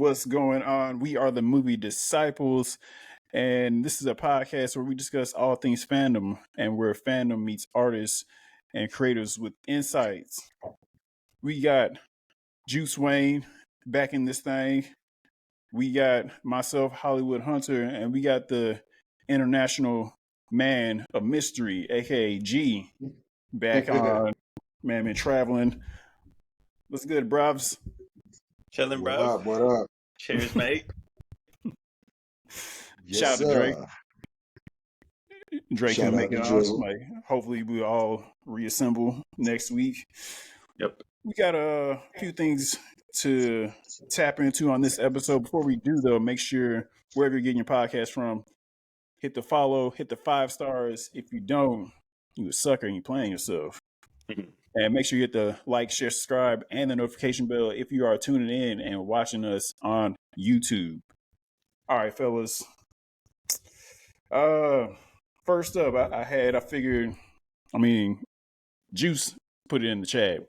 What's going on? We are the Movie Disciples, and this is a podcast where we discuss all things fandom and where fandom meets artists and creators with insights. We got Joose Wayne back in this thing. We got myself, Hollywood Hunter, and we got the international man of mystery, aka G, back on. Man, been traveling. What's good, bruvs? Chilling, What bro. up? What up? Cheers, mate. Yes, Shout out to Drake. sir. Drake Shout can out make to it on. Drizzle. Like, hopefully, we'll all reassemble next week. Yep. We got a few things to tap into on this episode. Before we do, though, make sure wherever you're getting your podcast from, hit the follow, hit the 5 stars. If you don't, you a sucker and you playing yourself. And make sure you hit the like, share, subscribe, and the notification bell if you are tuning in and watching us on YouTube. All right, fellas. First up, I figured, Juice put it in the chat.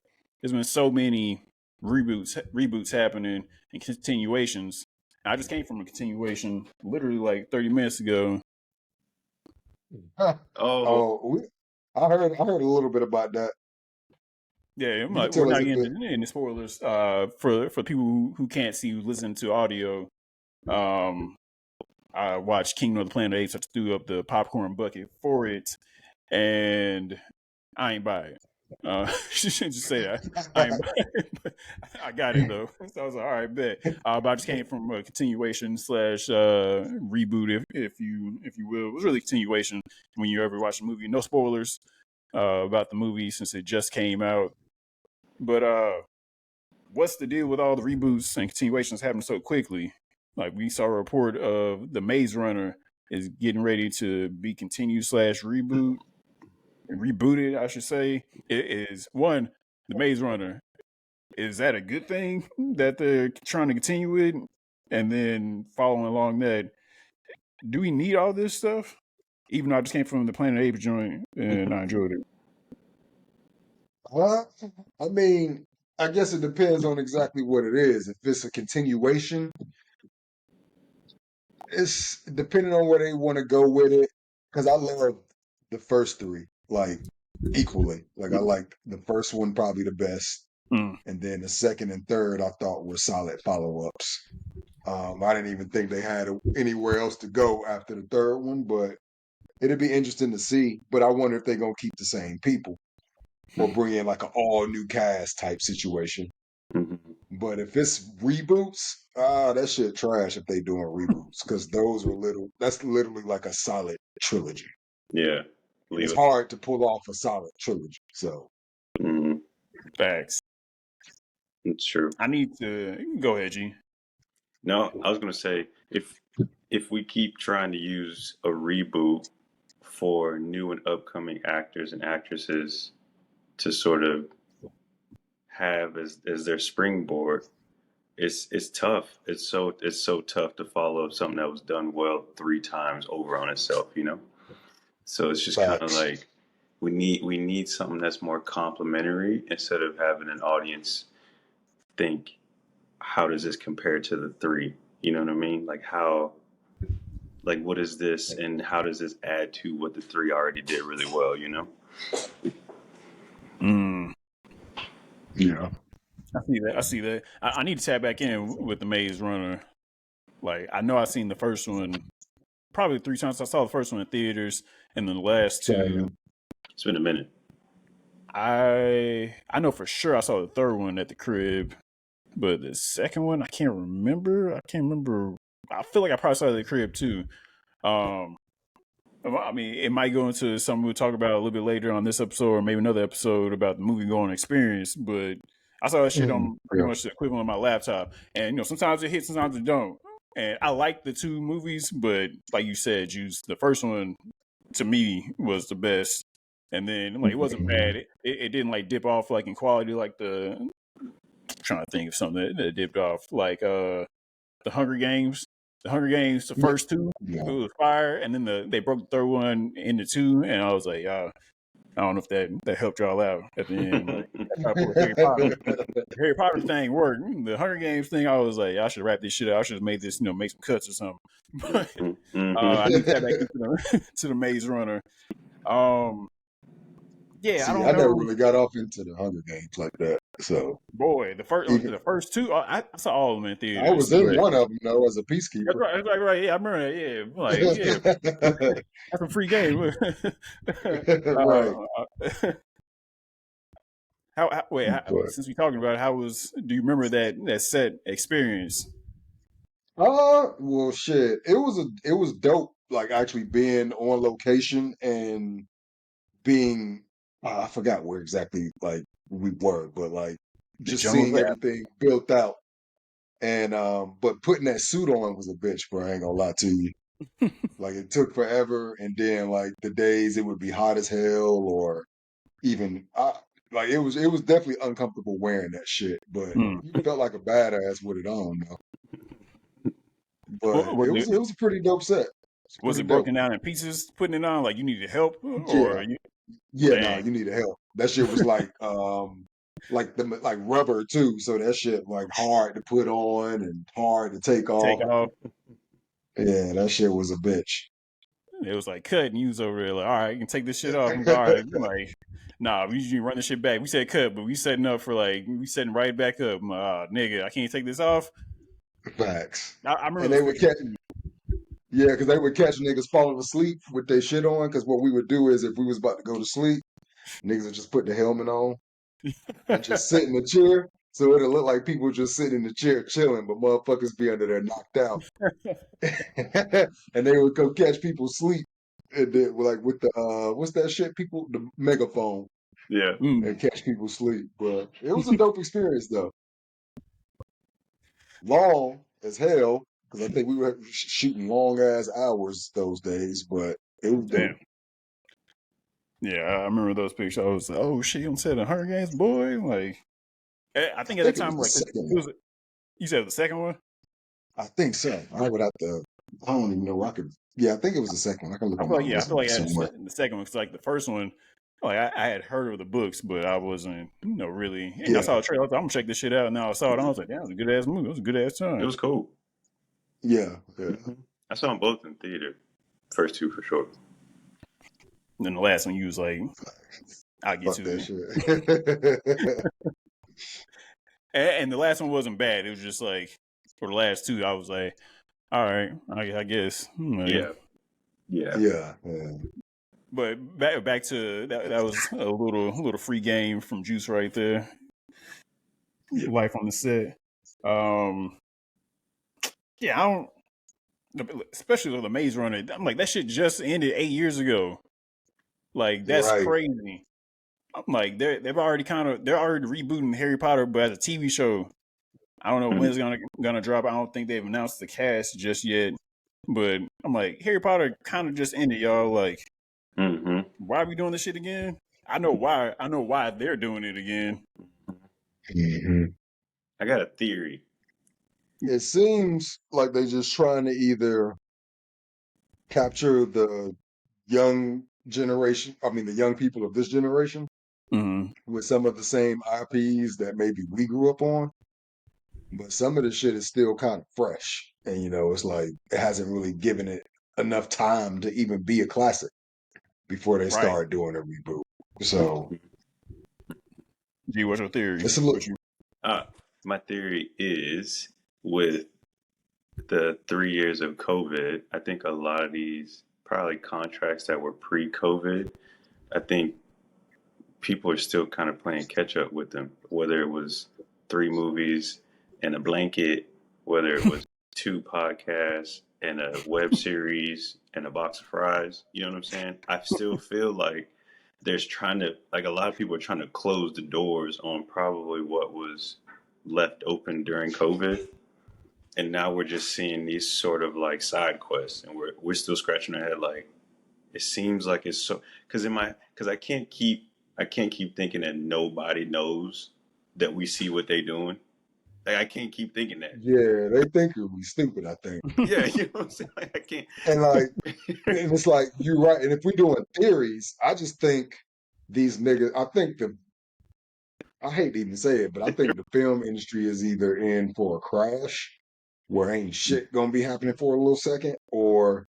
There's been so many reboots happening and continuations. I just came from a continuation literally like 30 minutes ago. I heard a little bit about that. Yeah, You can we're tell not us a bit. getting into spoilers. For people who can't see, listen to audio. I watched Kingdom of the Planet of the Apes. I threw up the popcorn bucket for it, and I ain't buy it. Just say that I ain't buy it, but I got it though. So I was like, all right, bet. But I just came from a continuation / reboot, if you will. It was really a continuation when you ever watch a movie. No spoilers about the movie since it just came out. But what's the deal with all the reboots and continuations happening so quickly? Like, we saw a report of the Maze Runner is getting ready to be continued / rebooted, I should say. It is one, the Maze Runner. Is that a good thing that they're trying to continue with? And then following along that, do we need all this stuff? Even though I just came from the Planet Apes joint and I enjoyed it. I mean, I guess it depends on exactly what it is. If it's a continuation, it's depending on where they want to go with it. Because I love the first three, like, equally. Like, I like the first one probably the best. And then the second and third I thought were solid follow-ups. I didn't even think they had anywhere else to go after the third one, but it'd be interesting to see. But I wonder if they're going to keep the same people or bring in like an all-new cast type situation. But if it's reboots, that shit trash if they doing reboots, because that's literally like a solid trilogy. Yeah. It's hard to pull off a solid trilogy. So Facts. It's true. I need to go ahead, G. No, I was gonna say if we keep trying to use a reboot for new and upcoming actors and actresses to sort of have as their springboard, it's tough. It's so tough to follow something that was done well 3 times over on itself, you know? So it's just kind of like we need something that's more complimentary instead of having an audience think, how does this compare to the 3? You know what I mean? Like what is this and how does this add to what the 3 already did really well, you know? Yeah. I see that. I need to tap back in with the Maze Runner. Like, I know I've seen the first one probably 3 times. I saw the first one in theaters, and then the last 2. It's been a minute. I know for sure I saw the third one at the crib, but the second one I can't remember. I feel like I probably saw it at the crib too. I mean, it might go into something we'll talk about a little bit later on this episode, or maybe another episode about the movie going experience. But I saw that shit on pretty much the equivalent of my laptop, and sometimes it hits, sometimes it don't. And I like the 2 movies, but like you said, Juice, the first one to me was the best. And then it wasn't bad. It didn't like dip off like in quality like I'm trying to think of something that dipped off like the Hunger Games. The Hunger Games, the first 2, it was fire, and then they broke the third one into 2, and I was like, I don't know if that helped y'all out at the end. Like, I put Harry Potter thing worked. The Hunger Games thing, I was like, I should wrap this shit out. I should have made this, make some cuts or something. But I need to tap back into to the Maze Runner. Yeah, I See, don't I never know. really got off into the Hunger Games like that. So Boy, even the first two, I saw all of them in I theaters. was in But one of them though as a that's peacekeeper. right, Yeah, I remember that. Yeah, like that's a free game. Right. But Since we're talking about it, do you remember that set experience? well shit. It was dope like actually being on location and being I forgot where exactly like we were, but like The just jungle seeing crap. everything built out and but putting that suit on was a bitch, bro. I ain't gonna lie to you. Like it took forever and then like the days it would be hot as hell or even like it was definitely uncomfortable wearing that shit, but Mm. you felt like a badass with it on though. But Was it was a pretty dope set. It's was pretty it dope. broken down in pieces? Putting it on like you needed help, Yeah. or you? Yeah, no, Dang, you need help. That shit was like rubber too, so that shit like hard to put on and hard to take take off. off. Yeah, that shit was a bitch. It was like cut, and you was over there like, all right, you can take this shit off. I'm like, all right, I'm like, nah, we usually run this shit back. We said cut, but we setting up for we setting right back up. I'm like, nigga, I can't take this off. Facts. I remember And those they would pictures catch too. yeah, because they would catch niggas falling asleep with their shit on. Because what we would do is if we was about to go to sleep, niggas would just put the helmet on and just sit in the chair. So it'll look like people just sitting in the chair chilling, but motherfuckers be under there knocked out. And they would go catch people sleep and then, like with the what's that shit? People the megaphone Yeah. and catch people sleep. But it was a dope experience though. Long as hell because I think we were shooting long ass hours those days, but it was dope. Damn. Yeah, I remember those pictures. I was like, oh shit, on set of Hunger Games, boy. Like, I I think at that think it was time, the like second it one. was. You said the second one. I think so. I would have to. I don't even know. I could. Yeah, I think it was the second one. I can look I on feel my like I feel resume like I had somewhere. the second one because like the first one, like I had heard of the books, but I wasn't, really. And I Yeah, saw a trailer. I was like, I'm gonna check this shit out. And now I saw it. I was like, damn, it was a good ass movie. It was a good ass It time. was cool. yeah, yeah. I saw them both in theater. First two for sure. And then the last one, you was like, I'll get Fuck to that it. shit. And the last one wasn't bad. It was just like for the last two, I was like, all right, I guess. Like, Yeah. Yeah. Yeah, yeah. but back to that. That was a little free game from Juice right there. Life on the set. Um, yeah, I don't. Especially with the Maze Runner, I'm like that shit just ended 8 years ago. Like that's Right. crazy. I'm like they're already rebooting Harry Potter, but as a TV show. I don't know when it's gonna drop. I don't think they've announced the cast just yet. But I'm like Harry Potter kind of just ended, y'all. Like, Mm-hmm. why are we doing this shit again? I know why. I know why they're doing it again. hmm I got a theory. It seems like they're just trying to either capture the young generation. I mean, the young people of this generation Mm-hmm. with some of the same IPs that maybe we grew up on. But some of the shit is still kind of fresh. And, it's like it hasn't really given it enough time to even be a classic before they Right. start doing a reboot. So G, what's your theory? it's a little. My theory is with the 3 years of COVID, I think a lot of these probably contracts that were pre-COVID, I think people are still kind of playing catch up with them. Whether it was 3 movies and a blanket, whether it was 2 podcasts and a web series and a box of fries, you know what I'm saying? I still feel like there's trying to, like a lot of people are trying to close the doors on probably what was left open during COVID. And now we're just seeing these sort of like side quests, and we're still scratching our head. Like it seems like it's so because I can't keep thinking that nobody knows that we see what they're doing. Like I can't keep thinking that. Yeah, they think we stupid, I think. Yeah, you know what I'm saying. Like I can't. And like, and it's like, you're right. And if we're doing theories, I just think these niggas. I hate to even say it, but I think the film industry is either in for a crash where ain't shit gonna be happening for a little second, or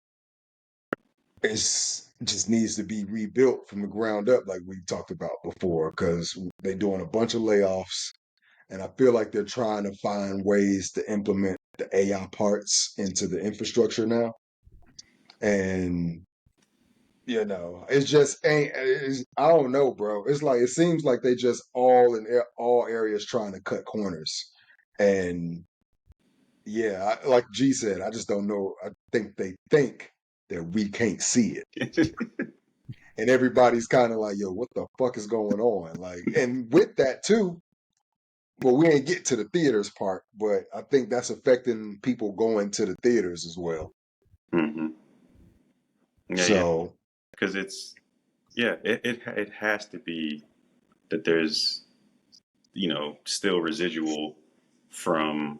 it's just needs to be rebuilt from the ground up, like we talked about before, because they're doing a bunch of layoffs, and I feel like they're trying to find ways to implement the AI parts into the infrastructure now, and it's just ain't. I don't know, bro. It's like it seems like they just all in all areas trying to cut corners, and yeah, like G said, I just don't know. I think they think that we can't see it, and everybody's kind of like, "Yo, what the fuck is going on?" Like, and with that too. Well, we ain't get to the theaters part, but I think that's affecting people going to the theaters as well. Mm-hmm. Yeah, So, because it has to be that there's still residual from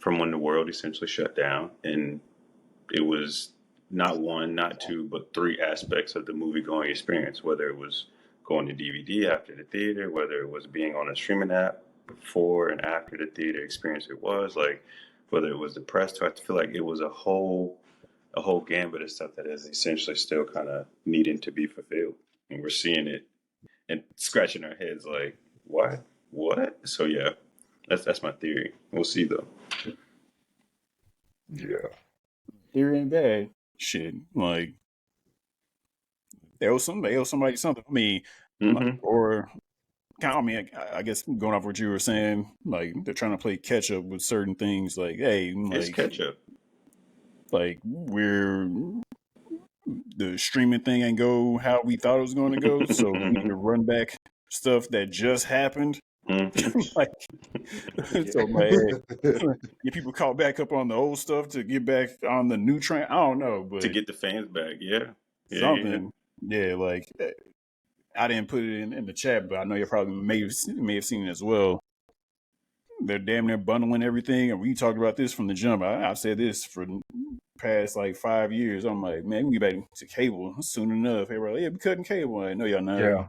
when the world essentially shut down, and it was not one, not two, but three aspects of the movie going experience, whether it was going to DVD after the theater, whether it was being on a streaming app before and after the theater experience, it was like whether it was the press tour. I feel like it was a whole gambit of stuff that is essentially still kind of needing to be fulfilled, and we're seeing it and scratching our heads like, what? So yeah, that's my theory. We'll see though. yeah. Theory ain't bad. Shit, like they owe somebody something. I mean, Mm-hmm. or I mean, I guess going off what you were saying, like they're trying to play catch up with certain things. Like, hey, It's catch up. like we're the streaming thing ain't go how we thought it was going to go, so we need to run back stuff that just happened. Mm-hmm. Like, so man, Yeah. get people caught back up on the old stuff to get back on the new train. I don't know, To but get the fans back, yeah. something, yeah. Like I didn't put it in the chat, but I know you probably may have seen it as well. They're damn near bundling everything, and we talked about this from the jump. I've said this for the past like 5 years. I'm like, man, we get back to cable soon enough. Everybody, like, yeah, we cutting cable. I know y'all not. Yeah.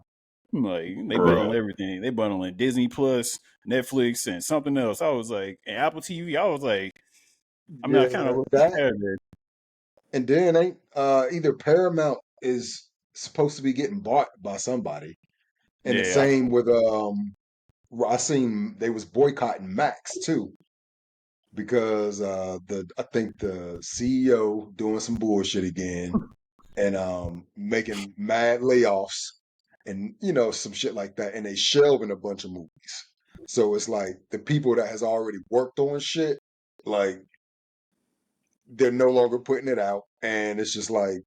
I'm like, they bundle Right. everything. They bundling Disney Plus, Netflix, and something else. I was like, and Apple TV. I was like, I mean, I kind of Yeah, looked that at it. and then ain't either Paramount is supposed to be getting bought by somebody. And the Yeah, same with I seen they was boycotting Max too because the I think the CEO doing some bullshit again and making mad layoffs and some shit like that, and they shelving a bunch of movies. So it's like the people that has already worked on shit, like they're no longer putting it out, and it's just like,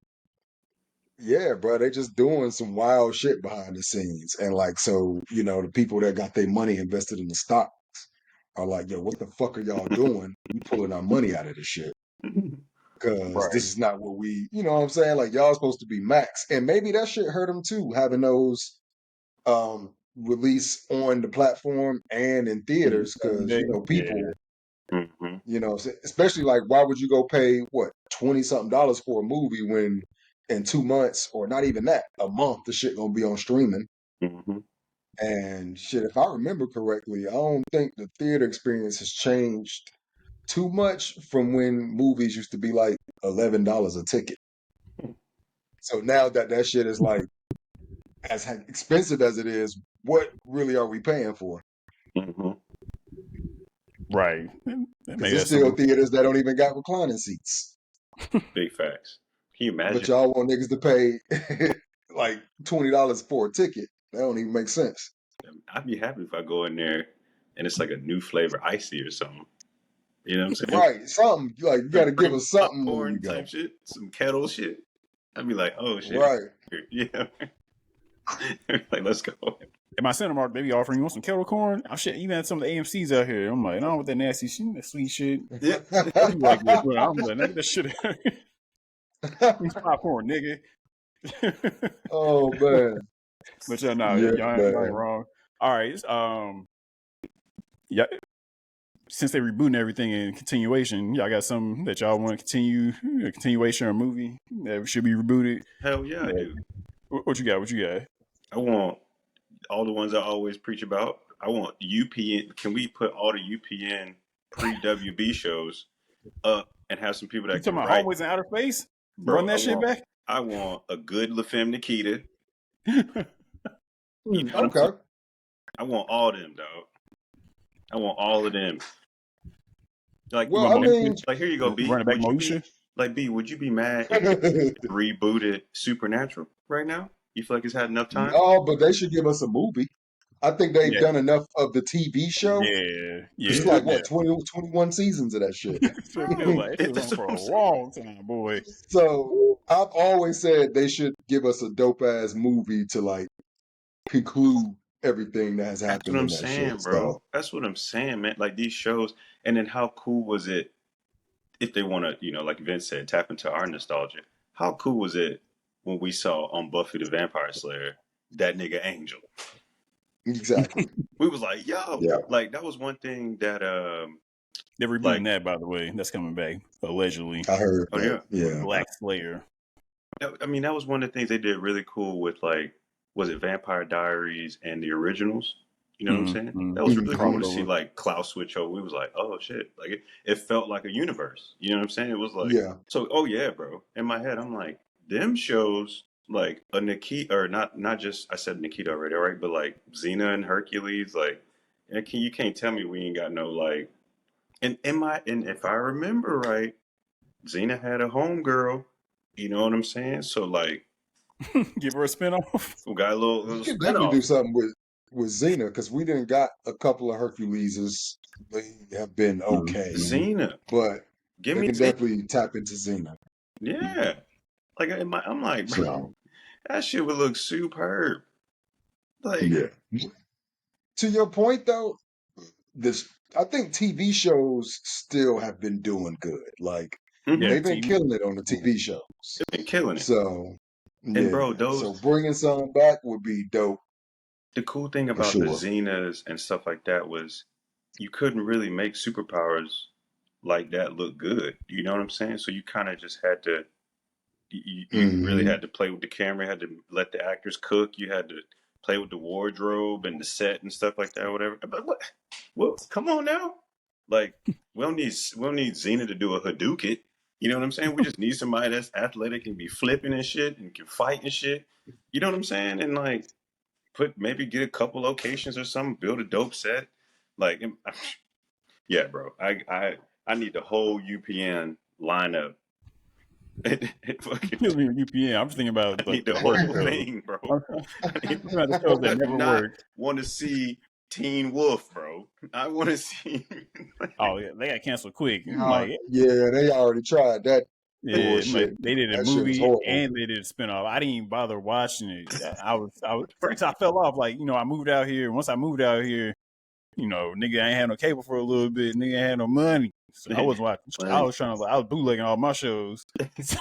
yeah, bro, they just doing some wild shit behind the scenes, and like, so the people that got their money invested in the stocks are like, yo, what the fuck are y'all doing? We pulling our money out of this shit because right. this is not what you know what I'm saying? Like, y'all supposed to be max, and maybe that shit hurt them too, having those release on the platform and in theaters, because Yeah, people. Mm-hmm. Especially like, why would you go pay what 20 something dollars for a movie when in 2 months or not even that, a month, the shit gonna be on streaming? Mm-hmm. And shit, if I remember correctly, I don't think the theater experience has changed too much from when movies used to be like $11 a ticket. So now that that shit is like as expensive as it is, what really are we paying for? Mm-hmm. right. Because Maybe there's that's still something. theaters that don't even got reclining seats. Big facts. Can you But imagine? y'all want niggas to pay like $20 for a ticket. That don't even make sense. I'd be happy if I go in there and it's like a new flavor icy or something. You know what I'm saying? Right. Something like you Some gotta give cream us something when we popcorn go. type shit, some kettle shit. I'd be like, oh shit, Right. yeah. Like, let's go. In my Cinemark, they be offering you want some kettle corn. I shit, even at some of the AMC's out here. I'm like, I don't want that nasty shit, that sweet shit. Yeah. They be like this, but I'm like, nigga, that shit. It's popcorn, nigga. Oh man. But yeah, no, Yeah, y'all ain't man. wrong. All right, yeah. Since they rebooting everything in continuation, y'all got something that y'all want to continue, a continuation or a movie that should be rebooted. Hell yeah, I Yeah. do. What you got? What you got? I want all the ones I always preach about. I want UPN. Can we put all the UPN pre-WB shows up and have some people You that talking can about write? hallways in outer space? Run Bro, that shit back. I want a good LaFemme Nikita. You know what I'm saying? Okay. I want all them, dog. I want all of them. Like, You Well, want I mean, like here you go, B. running back Would you Moesha? be like B? Would you be mad if they rebooted Supernatural right now? You feel like it's had enough time? no, but they should give us a movie. I think they've Yeah, done enough of the TV show yeah, because it's yeah, like Mhm. yeah. what 20, 21 seasons of that shit. So it feels Bro, like it's been on that's for what a I'm saying. long time, boy. So I've always said they should give us a dope ass movie to like conclude everything that has That's what happened I'm in that shit. saying, So bro. That's what I'm saying, man. Like these shows, and then how cool was it if they want to, like Vince said, tap into our nostalgia? How cool was it when we saw on Buffy the Vampire Slayer that nigga Angel? exactly, We was like, yo, yeah, like that was one thing that, They're rebooting like, that, by the way. That's coming back allegedly I heard oh that. yeah, with Yeah, Black Slayer. I mean that was one of the things they did really cool with like, was it Vampire Diaries and the originals? You know what I'm saying? That was really cool to see Crossover. like Klaus switch over. We was like, oh shit, like it felt like a universe. You know what I'm saying? It was like, yeah. so oh yeah, bro. In my head, I'm like, them shows like a Nikita or not just I said Nikita already, all right, but like Xena and Hercules, like, you can't tell me we ain't got no like. And if I remember right, Xena had a homegirl. You know what I'm saying? So like, Give her a spinoff. we got a You little could definitely spinoff. do something with Xena because we didn't got a couple of Herculeses. They have been okay, Xena, but give they me can Xena. definitely tap into Xena. Yeah, like I'm like, bro, So that shit would look superb. Like, yeah. To your point though, this I think TV shows still have been doing good. Like Yeah, they've been TV. killing it on the TV shows. they've been killing it. So And yeah, bro, so those bringing some back would be dope the cool thing for about the sure. Xenas and stuff like that was you couldn't really make superpowers like that look good. You know what I'm saying? So you kind of just had to you really Hmm. had to play with the camera, you had to let the actors cook, you had to play with the wardrobe and the set and stuff like that, whatever. But what? Well, come on now. Like we don't need Xena to do a Hadouken. You know what I'm saying? We just need somebody that's athletic and be flipping and shit and can fight and shit. You know what I'm saying? And like maybe get a couple locations or something, build a dope set. Like yeah, bro. I need the whole UPN lineup. Fucking, UPN. I'm just thinking I about like need the the worst whole shows. thing, bro. I'm I need. thinking about the shows that I do never not worked. want to see Teen Wolf, bro. I want to see. Oh yeah, they got canceled quick. I'm Yeah, like, yeah, they already tried that yeah, I'm like bullshit. they did a That shit was movie horrible. and they did a spinoff. I didn't even bother watching it. I was first I fell off. Like I moved out here. Once I moved out here, nigga, I ain't had no cable for a little bit. Nigga, ain't had no money, so I wasn't watching. I Funny. was trying to. I was bootlegging all my shows, so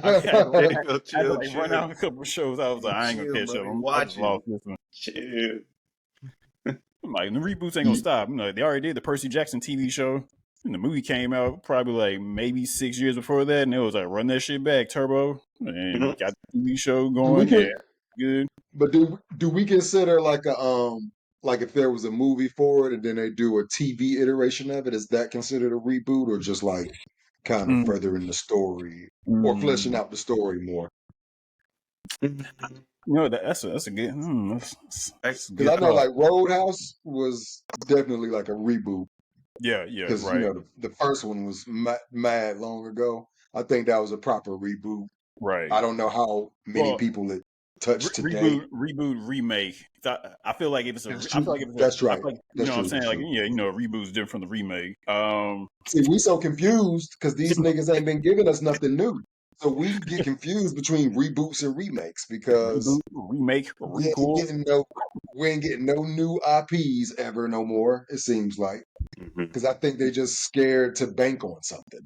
I had to, Hey, I yo, had to chill, like run chill, out a couple of shows. I was like, I ain't gonna chill, catch bro. up. We I just watching. lost this one. Chill. I'm like, the reboots ain't gonna stop. They already did the Percy Jackson TV show. And the movie came out probably like maybe 6 years before that, and it was like run that shit back, Turbo, and Mhm. got the TV show do we going. Yeah, can, good. but do we consider like a like if there was a movie for it and then they do a TV iteration of it, is that considered a reboot or just like kind of Mm, furthering the story or fleshing mm. out the story more? That's a good. I, That's a Because good I know thought. like Roadhouse was definitely like a reboot Yeah, yeah, because right, the first one was mad long ago. I think that was a proper reboot. right. I don't know how many Well, people it touched today. reboot, remake. I feel like if it's a, That's I true. feel like if it's a, That's I right. feel like That's what I'm true. saying. That's Like true. a reboot's different from the remake. See, we so confused because these niggas ain't been giving us nothing new. So we get confused between reboots and remakes Reboot, because remake, we ain't requel. getting no we ain't getting no new IPs ever no more. It seems like Mhm. because I think they just scared to bank on something.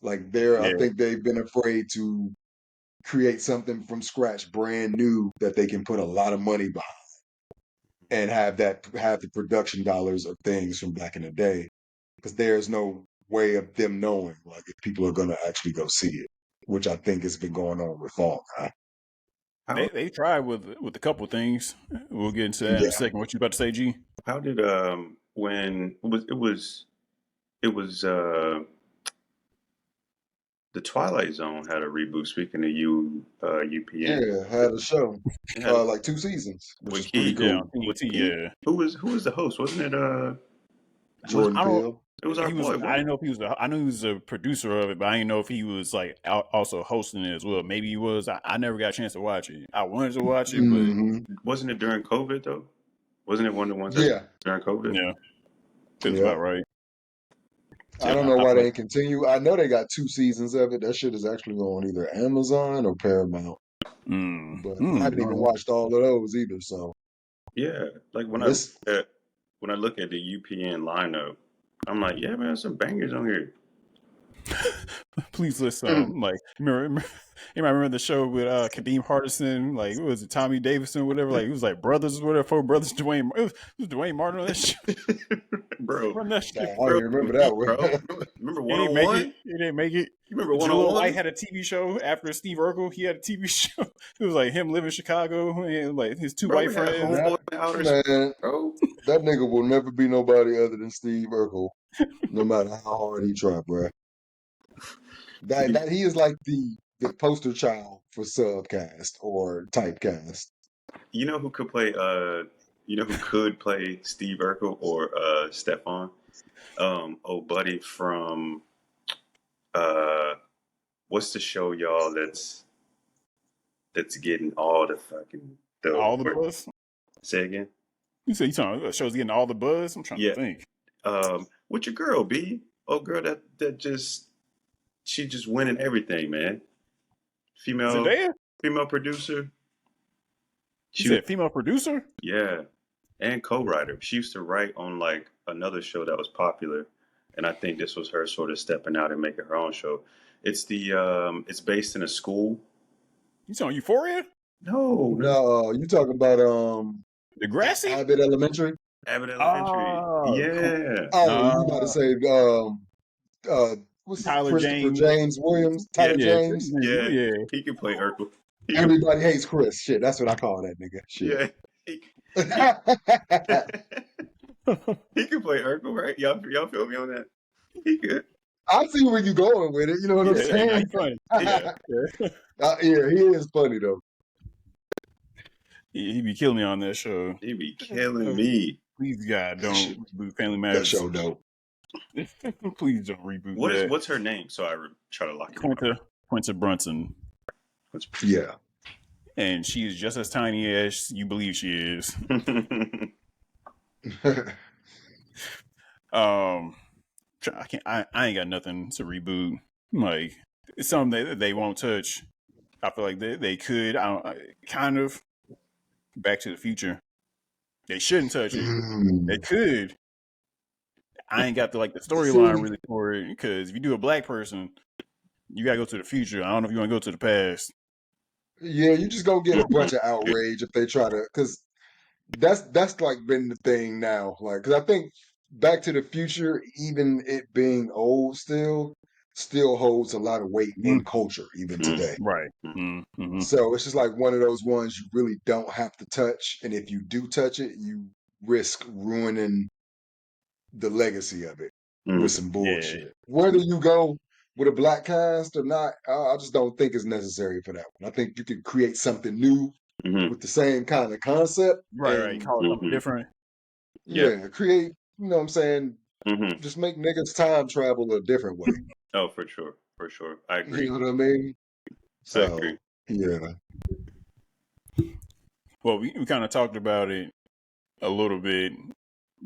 Like I Yeah, think they've been afraid to create something from scratch, brand new that they can put a lot of money behind and have the production dollars of things from back in the day because there's no way of them knowing like if people are going to actually go see it, which I think has been going on with Fall Guy. They tried with a couple of things. We'll get into that in Yeah. a second. What you about to say, G? How did when it was the Twilight Zone had a reboot. Speaking of UPN, Yeah, had a show, it had like 2 seasons, which with is pretty Key. Yeah, on cool. With TNT. Key, Yeah, who was the host? Wasn't it Jordan I don't. Peele. it was our He was. boy, I wasn't didn't know if he was. I knew he was a producer of it, but I didn't know if he was like also hosting it as well. Maybe he was. I never got a chance to watch it. I wanted to watch it, but Hmm. wasn't it during COVID though? Wasn't it one of the ones that Yeah, during COVID? yeah, feels yeah. about right. I Yeah, don't know I why feel they like. didn't continue. I know they got 2 seasons of it. That shit is actually on either Amazon or Paramount, but I haven't even No. watched all of those either. So, yeah. Like but it's when I look at the UPN lineup, I'm like, yeah, man, some bangers on here. Please list some. Like, you might remember the show with Kadeem Hardison, like, what was it, Tommy Davidson, whatever, like, it was like brothers, whatever, four brothers, it was Dwayne Martin on that show. Bro, Run that Dang, shit, I don't bro. even remember that bro. one. Remember He one didn't on make it. one? He didn't make it. You remember one on Jaleel White one? had a TV show after Steve Urkel. He had a TV show. It was like him living in Chicago and like his two Bro, white we had friends. That Homeboy in Outer Space, man, bro. that nigga will never be nobody other than Steve Urkel, no matter how hard he try, bro. That he is like the poster child for subcast or typecast. You know who could play you know who could play Steve Urkel or Stefan? Oh buddy from uh what's the show, y'all, that's getting all the fucking the All the award. buzz. Say again? You said you talking about show's getting all the buzz. I'm trying to Yeah. think. With your girl, B? Oh girl that just she just winning everything, man. Female Zendaya. female producer. You She was said female producer. yeah. And co-writer. She used to write on like another show that was popular, and I think this was her sort of stepping out and making her own show. It's based in a school. You talking Euphoria? No, No, you talking about Degrassi? Abbott Elementary? Abbott Elementary. Oh, Yeah, Oh, you about to say what's Tyler Christopher James. James Williams? yeah, Tyler Yeah, James? yeah. yeah. He can play Urkel. He can, Everybody hates Chris. Shit, that's what I call that nigga. Shit. yeah, he, he can play Urkel, right? Y'all feel me on that? He could. I see where you going with it. You know what I'm Yeah, Yeah, now saying? you funny. yeah, Yeah. Yeah, he is funny though. He be killing me on that show. he be killing me. Please, God, don't reboot Family That Matters. show dope. Please don't reboot What is that. what's her name? So I try to lock it in. Quinta Brunson. Yeah. And she is just as tiny as you believe she is. I can't. I ain't got nothing to reboot. Like it's something that they won't touch. I feel like they could. Kind of. Back to the Future. They shouldn't touch it. They could. I ain't got the storyline really for it because if you do a black person, you gotta go to the future. I don't know if you want to go to the past. Yeah, you just gonna get a bunch of outrage if they try to, because that's like been the thing now. Like, because I think Back to the Future, even it being old, still holds a lot of weight in culture even today. Right. Mm-hmm. So it's just like one of those ones you really don't have to touch, and if you do touch it, you risk ruining the legacy of it with some bullshit. Whether you go with a black cast or not, I just don't think it's necessary for that one. I think you could create something new with the same kind of concept Right. Call it something different. yeah, create, you know what I'm saying? Mm-hmm. Just make niggas time travel a different way. Oh, for sure. I agree. You know what I mean? I So, agree. yeah. Well, we kind of talked about it a little bit.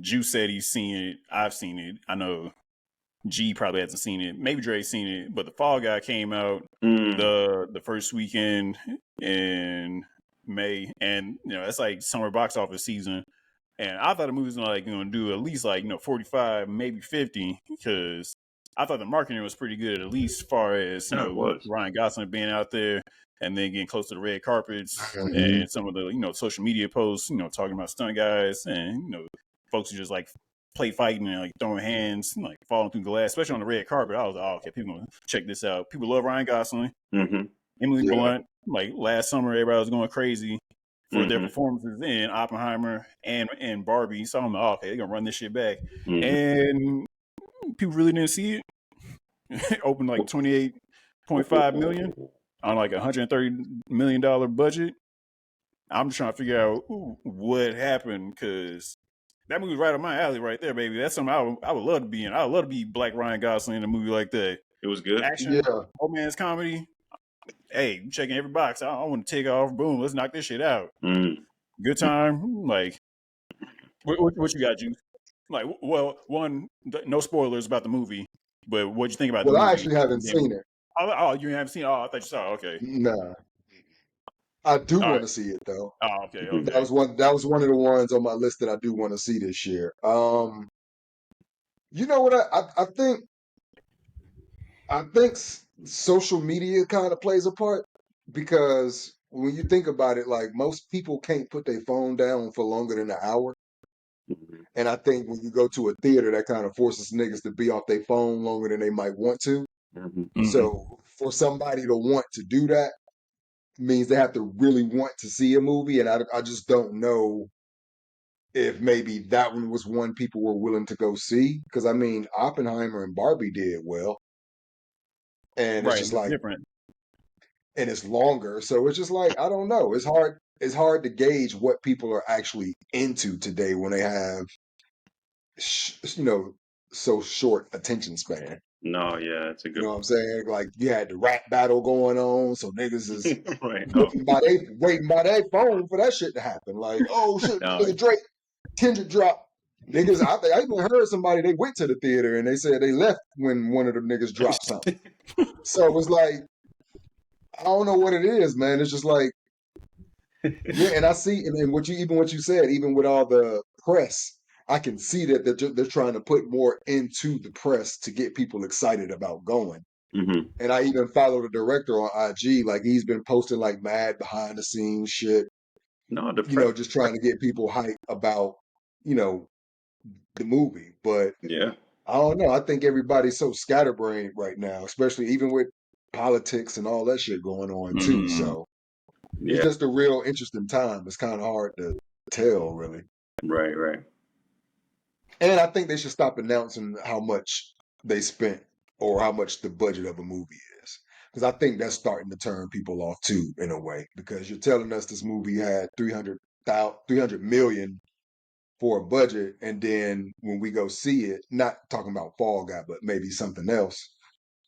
Juice said he's seen it. I've seen it. I know G probably hasn't seen it. Maybe Dre's seen it. But the Fall Guy came out the first weekend in May, and that's like summer box office season. And I thought the movie was going to do at least 45, maybe 50, because I thought the marketing was pretty good, at least as far as it was. Ryan Gosling being out there and then getting close to the red carpets and some of the social media posts, talking about stunt guys and folks who just play fighting and throwing hands, falling through glass, especially on the red carpet. I was like, oh, okay, people gonna check this out. People love Ryan Gosling. Mm-hmm. Emily Yeah. Blunt. Like last summer, everybody was going crazy for their Mm-hmm. performances in Oppenheimer and Barbie. So I'm like, oh, okay, they're gonna run this shit back, Mm-hmm. and people really didn't see it. It opened like 28.5 million on like $130 million budget. I'm just trying to figure out what happened because that movie's right up my alley, right there, baby. That's something I would love to be in. I would love to be Black Ryan Gosling in a movie like that. It was good. Action, Yeah. romance, comedy. Hey, you checking every box. I want to take off. Boom, let's knock this shit out. Mm. Good time. Like, what you got, Juice? Like, well, one, no spoilers about the movie, but what'd you think about the Well, I movie? actually haven't seen it. Oh, you haven't seen it? Oh, I thought you saw it. Okay. Nah. I do All want right. to see it though. Oh, okay, Mm-hmm. That okay. was one of the ones on my list that I do want to see this year. You know what I think social media kind of plays a part because when you think about it, like most people can't put their phone down for longer than an hour. Mm-hmm. And I think when you go to a theater, that kind of forces niggas to be off their phone longer than they might want to. Mm-hmm. Mm-hmm. So for somebody to want to do that means they have to really want to see a movie. And I just don't know if maybe that one was one people were willing to go see. Because I mean, Oppenheimer and Barbie did well. And it's Right, just it's like, different. and it's longer. So it's just like, I don't know. It's hard to gauge what people are actually into today when they have, so short attention span. No, yeah, it's a You good know what I'm saying? Like you had the rap battle going on, so niggas is point. Right. Oh, waiting by their phone for that shit to happen. Like, oh shit, no. nigga Drake, Kendrick drop. Niggas, I even heard somebody they went to the theater and they said they left when one of the niggas dropped something. So it was like, I don't know what it is, man. It's just like, yeah, and I see, and what you said, even with all the press, I can see that they're trying to put more into the press to get people excited about going. Mm-hmm. And I even follow the director on IG. Like he's been posting like mad behind the scenes shit, No, the press. just trying to get people hyped about, you know, the movie. But Yeah. I don't know. I think everybody's so scatterbrained right now, especially even with politics and all that shit going on too. Mm-hmm. So it's Yeah. just a real interesting time. It's kind of hard to tell, really. Right. Right. And I think they should stop announcing how much they spent or how much the budget of a movie is. Because I think that's starting to turn people off too, in a way. Because you're telling us this movie had 300 million for a budget, and then when we go see it, not talking about Fall Guy, but maybe something else,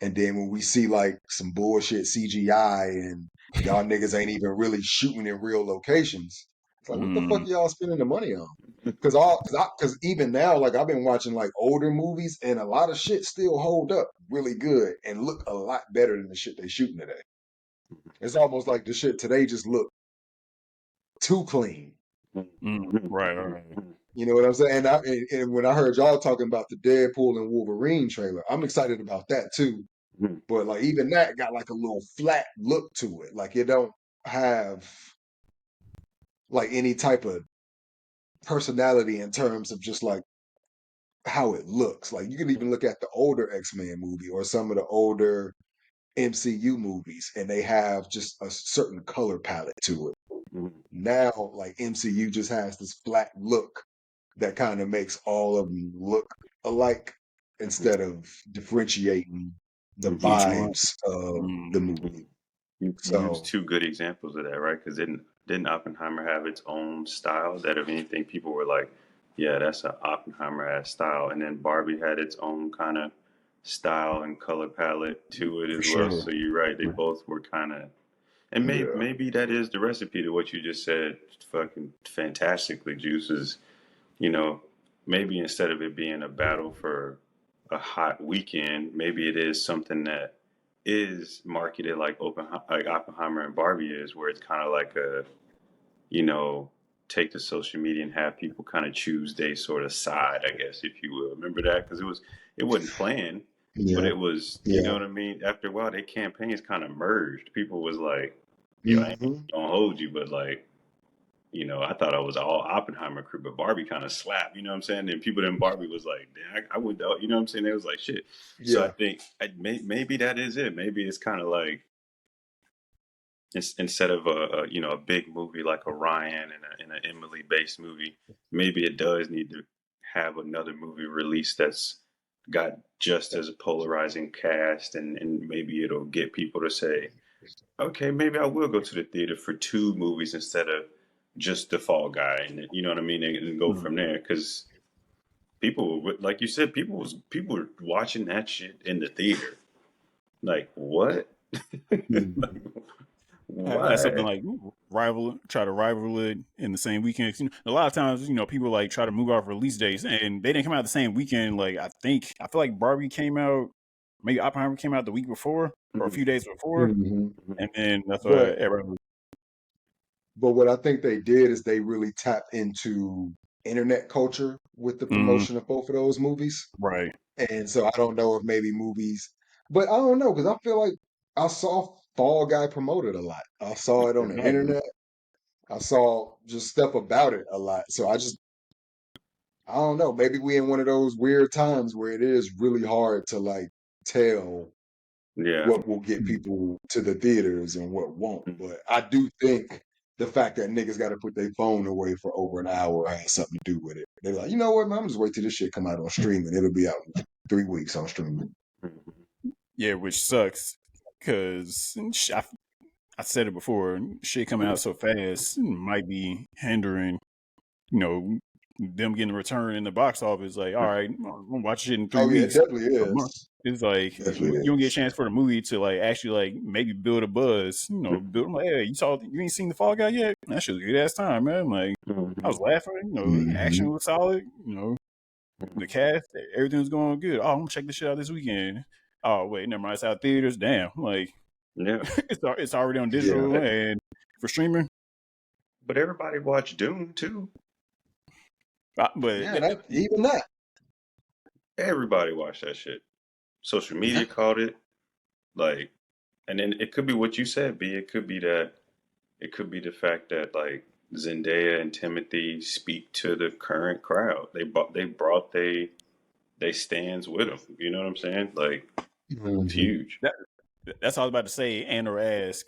and then when we see like some bullshit CGI and y'all niggas ain't even really shooting in real locations, it's like what the Mm-hmm. fuck y'all spending the money on? Because even now, like I've been watching like older movies, and a lot of shit still hold up really good and look a lot better than the shit they shooting today. It's almost like the shit today just look too clean. Mm-hmm. Right, right. You know what I'm saying? And when I heard y'all talking about the Deadpool and Wolverine trailer, I'm excited about that too. Mhm. But like even that got like a little flat look to it. Like it don't have like any type of personality in terms of just like how it looks. Like you can even look at the older X-Men movie or some of the older MCU movies and they have just a certain color palette to it. Mhm. Now like MCU just has this flat look that kind of makes all of them look alike instead of differentiating the Mhm. Each one. vibes of the Mm-hmm. movie. You used So two good examples of that, right? Because didn't Oppenheimer have its own style that, if anything, people were like, "Yeah, that's an Oppenheimer ass style," and then Barbie had its own kind of style and color palette to it For as well. sure. So you're right; they both were kind of, and yeah, maybe that is the recipe to what you just said, fucking fantastically, Juices. You know, maybe instead of it being a battle for a hot weekend, maybe it is something that is marketed like like Oppenheimer and Barbie is, where it's kind of like a, you know, take to social media and have people kind of choose their sort of side, I guess, if you will. Remember that? Because it wasn't planned, but yeah, it was, you know yeah. what I mean? After a while, their campaigns kind of merged. People was like, yo, I ain't Hmm. gonna hold you, but like, I thought I was all Oppenheimer crew, but Barbie kind of slapped, you know what I'm saying? And people in Barbie was like, damn, I would, you know what I'm saying? They was like, shit. So I Yeah. think maybe that is it. Maybe it's kind of like, instead of a big movie like Orion and an Emily based movie, maybe it does need to have another movie released that's got just as a polarizing cast, and maybe it'll get people to say, okay, maybe I will go to the theater for two movies instead of just the Fall Guy, and you know what I mean, and go from there. Because people, like you said, people were watching that shit in the theater. Like what? Mhm. Like, That's something why? like try to rival it in the same weekend. A lot of times, people like try to move off release dates, and they didn't come out the same weekend. Like I feel like Barbie came out, maybe Oppenheimer came out the week before or a Mhm, few days before, Mhm. and then that's why But everybody. but what I think they did is they really tapped into internet culture with the Mm, promotion of both of those movies. right. And so I don't know if maybe movies, but I don't know because I feel like I saw Fall Guy promoted a lot. I saw it on the Exactly. internet. I saw just stuff about it a lot. So I don't know. Maybe we in one of those weird times where it is really hard to like tell yeah. what will get people to the theaters and what won't. But I do think the fact that niggas got to put their phone away for over an hour has something to do with it. They're like, you know what, man, I'm just wait till this shit come out on streaming. It'll be out in 3 weeks on streaming. Mhm. Yeah, which sucks because I said it before. Shit coming out so fast might be hindering you know, them getting a return in the box office. Like, all right, I'm gonna watch it in three Oh yeah, it weeks, definitely a month. is. It's like Definitely you don't get a is. chance for the movie to like actually like maybe build a buzz. Build like, hey, you ain't seen the Fall Guy yet? That shit was a good ass time, man. Like, I was Mhm. laughing. Action Hmm. was solid. The cast, everything was going good. Oh, I'm gonna check this shit out this weekend. Oh wait, never mind. It's out theaters. Damn, like Yeah. it's already on Yeah. digital and for streaming. But everybody watched Doom too. But Yeah, that even that. Everybody watched that shit. Social media called it. Like, and then it could be what you said, B. It could be that. It could be the fact that like Zendaya and Timothy speak to the current crowd. They brought they stands with them. You know what I'm saying? Like, it's Hmm. huge. that's all I was about to say and or ask.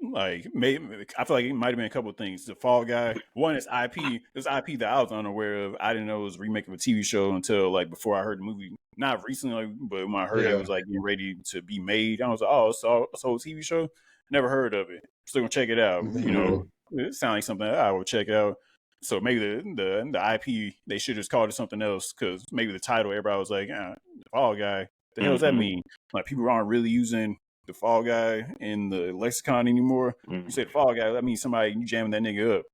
Like, maybe I feel like it might have been a couple of things. The Fall Guy, one is IP. There's IP that I was unaware of. I didn't know it was a remake of a TV show until like before I heard the movie. Not recently, but when I heard that it Yeah. was like getting ready to be made, I was like, oh, so a TV show. Never heard of it. Still gonna check it out. Hmm. It sounds like something I would check out. So maybe the IP they should just called it something else because maybe the title everybody was like, the Fall Guy. The hell does that Mm-hmm. mean? Like people aren't really using the Fall Guy in the lexicon anymore. You say the Fall Guy, that means somebody you jamming that nigga up.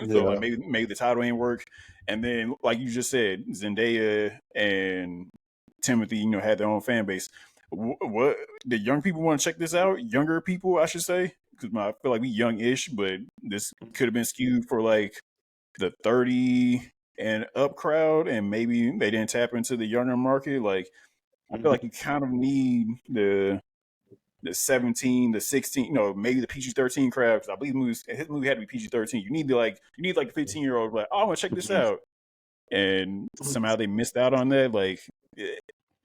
So like Yeah. maybe the title ain't work. And then like you just said, Zendaya and Timothy, had their own fan base. What the young people want to check this out? Younger people, I should say, because I feel like we young-ish, but this could have been skewed for like the 30 and up crowd, and maybe they didn't tap into the younger market. Like I feel like you kind of need the 17, the 16, maybe the PG-13 crowd. Because I believe his movie had to be PG-13. You need like the 15-year-old like, oh, I want to check this out, and somehow they missed out on that. Like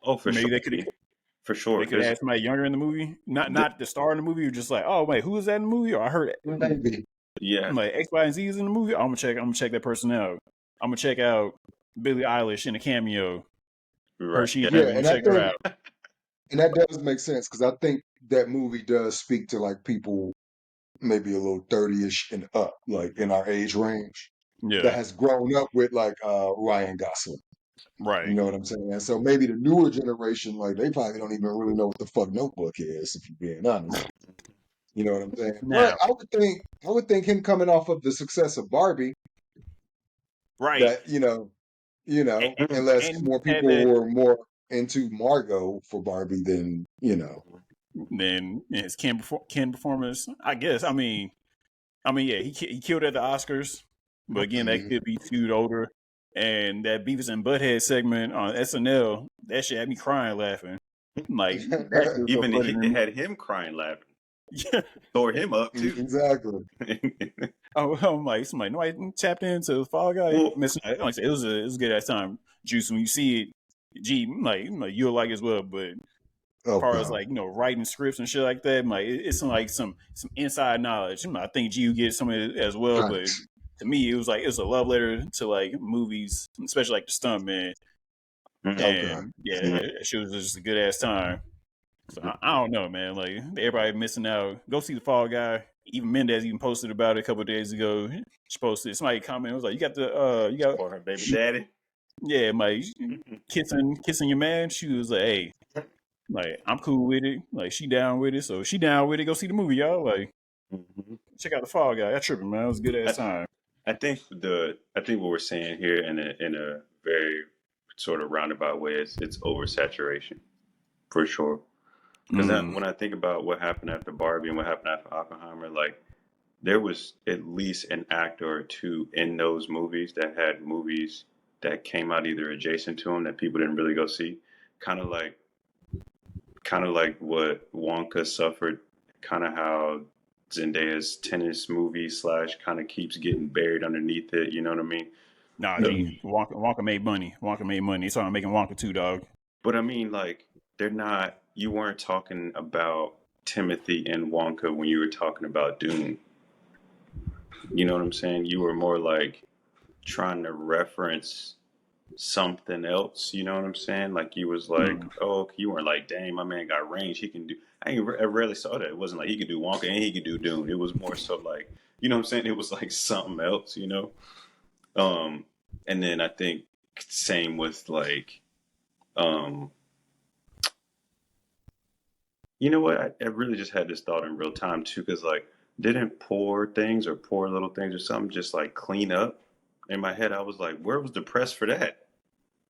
Oh, for maybe sure, B. For they sure. could have had somebody younger in the movie, not the star in the movie. Or just like, oh wait, who is that in the movie? Or I heard Maybe. Yeah, like X, Y, and Z is in the movie. I'm gonna check that person out. I'm gonna check out Billie Eilish in a cameo. Heard right. she in Yeah. Yeah, that movie. and I Check her think out. and that does make sense because I think that movie does speak to like people maybe a little 30-ish and up, like in our age range, that Yeah, has grown up with like Ryan Gosling. You right. know what I'm saying? And so maybe the newer generation, like they probably don't even really know what the fuck Notebook is, if you're being honest. You know what I'm saying? But Now, I would think him coming off of the success of Barbie, right. that unless And more had people that were more into Margot for Barbie than. then his Ken performance. I guess. Yeah, he killed at the Oscars, but again, that Mhm. could be skewed older. And that Beavis and Butthead segment on SNL, that shit had me crying laughing. Like that shit was so Even funny to it me. had him crying, laughing, Yeah. tore him up too. Exactly. I'm like, somebody nobody tapped into the Fall Guy. Well, Missing, like I said, it was a good at time. Juice, when you see it, G, like you'll like it as well. But far as Okay. like writing scripts and shit like that. Like it's like some inside knowledge. I think you get some of it as well, but Facts. to me, it was a love letter to like movies, especially like the Stuntman. Okay. And yeah, she was just a good ass time. So I don't know, man. Like everybody missing out. Go see the Fall Guy. Even Mendez even posted about it a couple of days ago. She posted. Somebody commented, was like, "You got the you got Or her baby daddy. yeah, like kissing your man." She was like, "Hey, like I'm cool with it. Like she down with it, so she down with it. Go see the movie, y'all. Like check out the Fall Guy. That tripping, man. It was a good ass time." I think what we're saying here in a very sort of roundabout way is it's oversaturation for sure. Because when I think about what happened after Barbie and what happened after Oppenheimer, like there was at least an actor or two in those movies that had movies that came out either adjacent to them that people didn't really go see, kind of like what Wonka suffered, kind of how Zendaya's tennis movie slash kind of keeps getting buried underneath it. You know what I mean? Nah, The, G. Wonka made money. Wonka made money. They started making Wonka 2, dog. but I mean, like they're not. You weren't talking about Timothy and Wonka when you were talking about Dune. You know what I'm saying? You were more like trying to reference something else. You know what I'm saying? Like you was like, oh, you weren't like, dang, my man got range. He can do. I rarely saw that. It wasn't like he could do Wonka and he could do Dune. It was more so like, you know what I'm saying? It was like something else. You know. And then I think same with like, you know what? I really just had this thought in real time too, because like, didn't poor things or poor little things or something just like clean up? In my head, I was like, where was the press for that?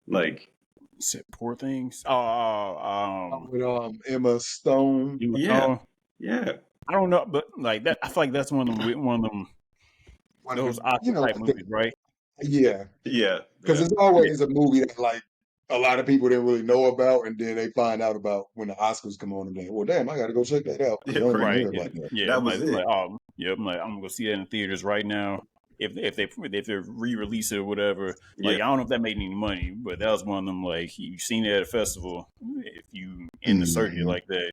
Like, You said Poor Things. Oh, With Emma Stone. you yeah, know, yeah, I don't know, but like that, I feel like that's one of them One of those the, you Oscar know, type like the, movies, right? yeah, yeah, because yeah, it's always a movie that like a lot of people didn't really know about, and then they find out about when the Oscars come on, and like, well, damn, I got to go check that out because yeah, I don't pretty even Right. hear Yeah. about that. Yeah. that was I'm like, it. oh, yeah. I'm gonna go see that in theaters right now. If they re-release it or whatever, Yeah, like I don't know if that made any money, but that was one of them. Like you seen it at a festival, if you in the circuit Hmm. like that,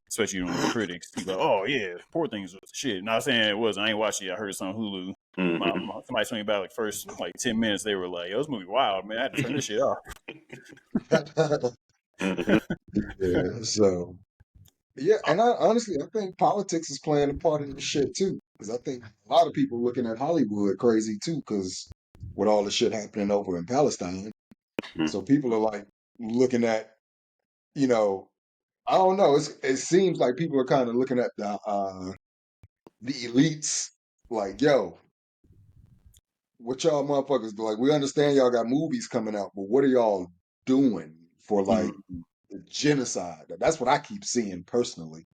especially on the critics, you like, oh yeah, Poor Things was the shit. Not saying it was. I ain't watched it. I heard it's on Hulu. Somebody told me about like first like 10 minutes. They were like, "Yo, this movie wild, man. I had to turn this shit off." Yeah, so yeah, and I honestly I think politics is playing a part in this shit too, because I think a lot of people looking at Hollywood crazy too, because with all the shit happening over in Palestine, so people are like looking at, you know, I don't know, it seems like people are kind of looking at the elites like, yo, what y'all motherfuckers do? Like, we understand y'all got movies coming out, but what are y'all doing for like the genocide? That's what I keep seeing personally.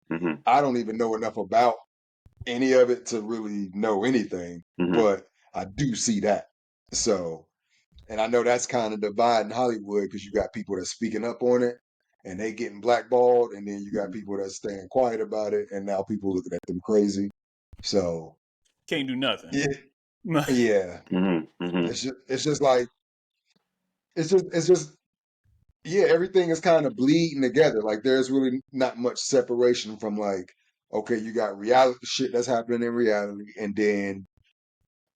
I don't even know enough about any of it to really know anything, but I do see that. So, and I know that's kind of dividing Hollywood because you got people that's speaking up on it and they getting blackballed, and then you got people that's staying quiet about it, and now people looking at them crazy. So, Can't do nothing. yeah, yeah, it's just like it's just yeah, everything is kind of bleeding together. Like there's really not much separation from like, okay, you got reality shit that's happening in reality, and then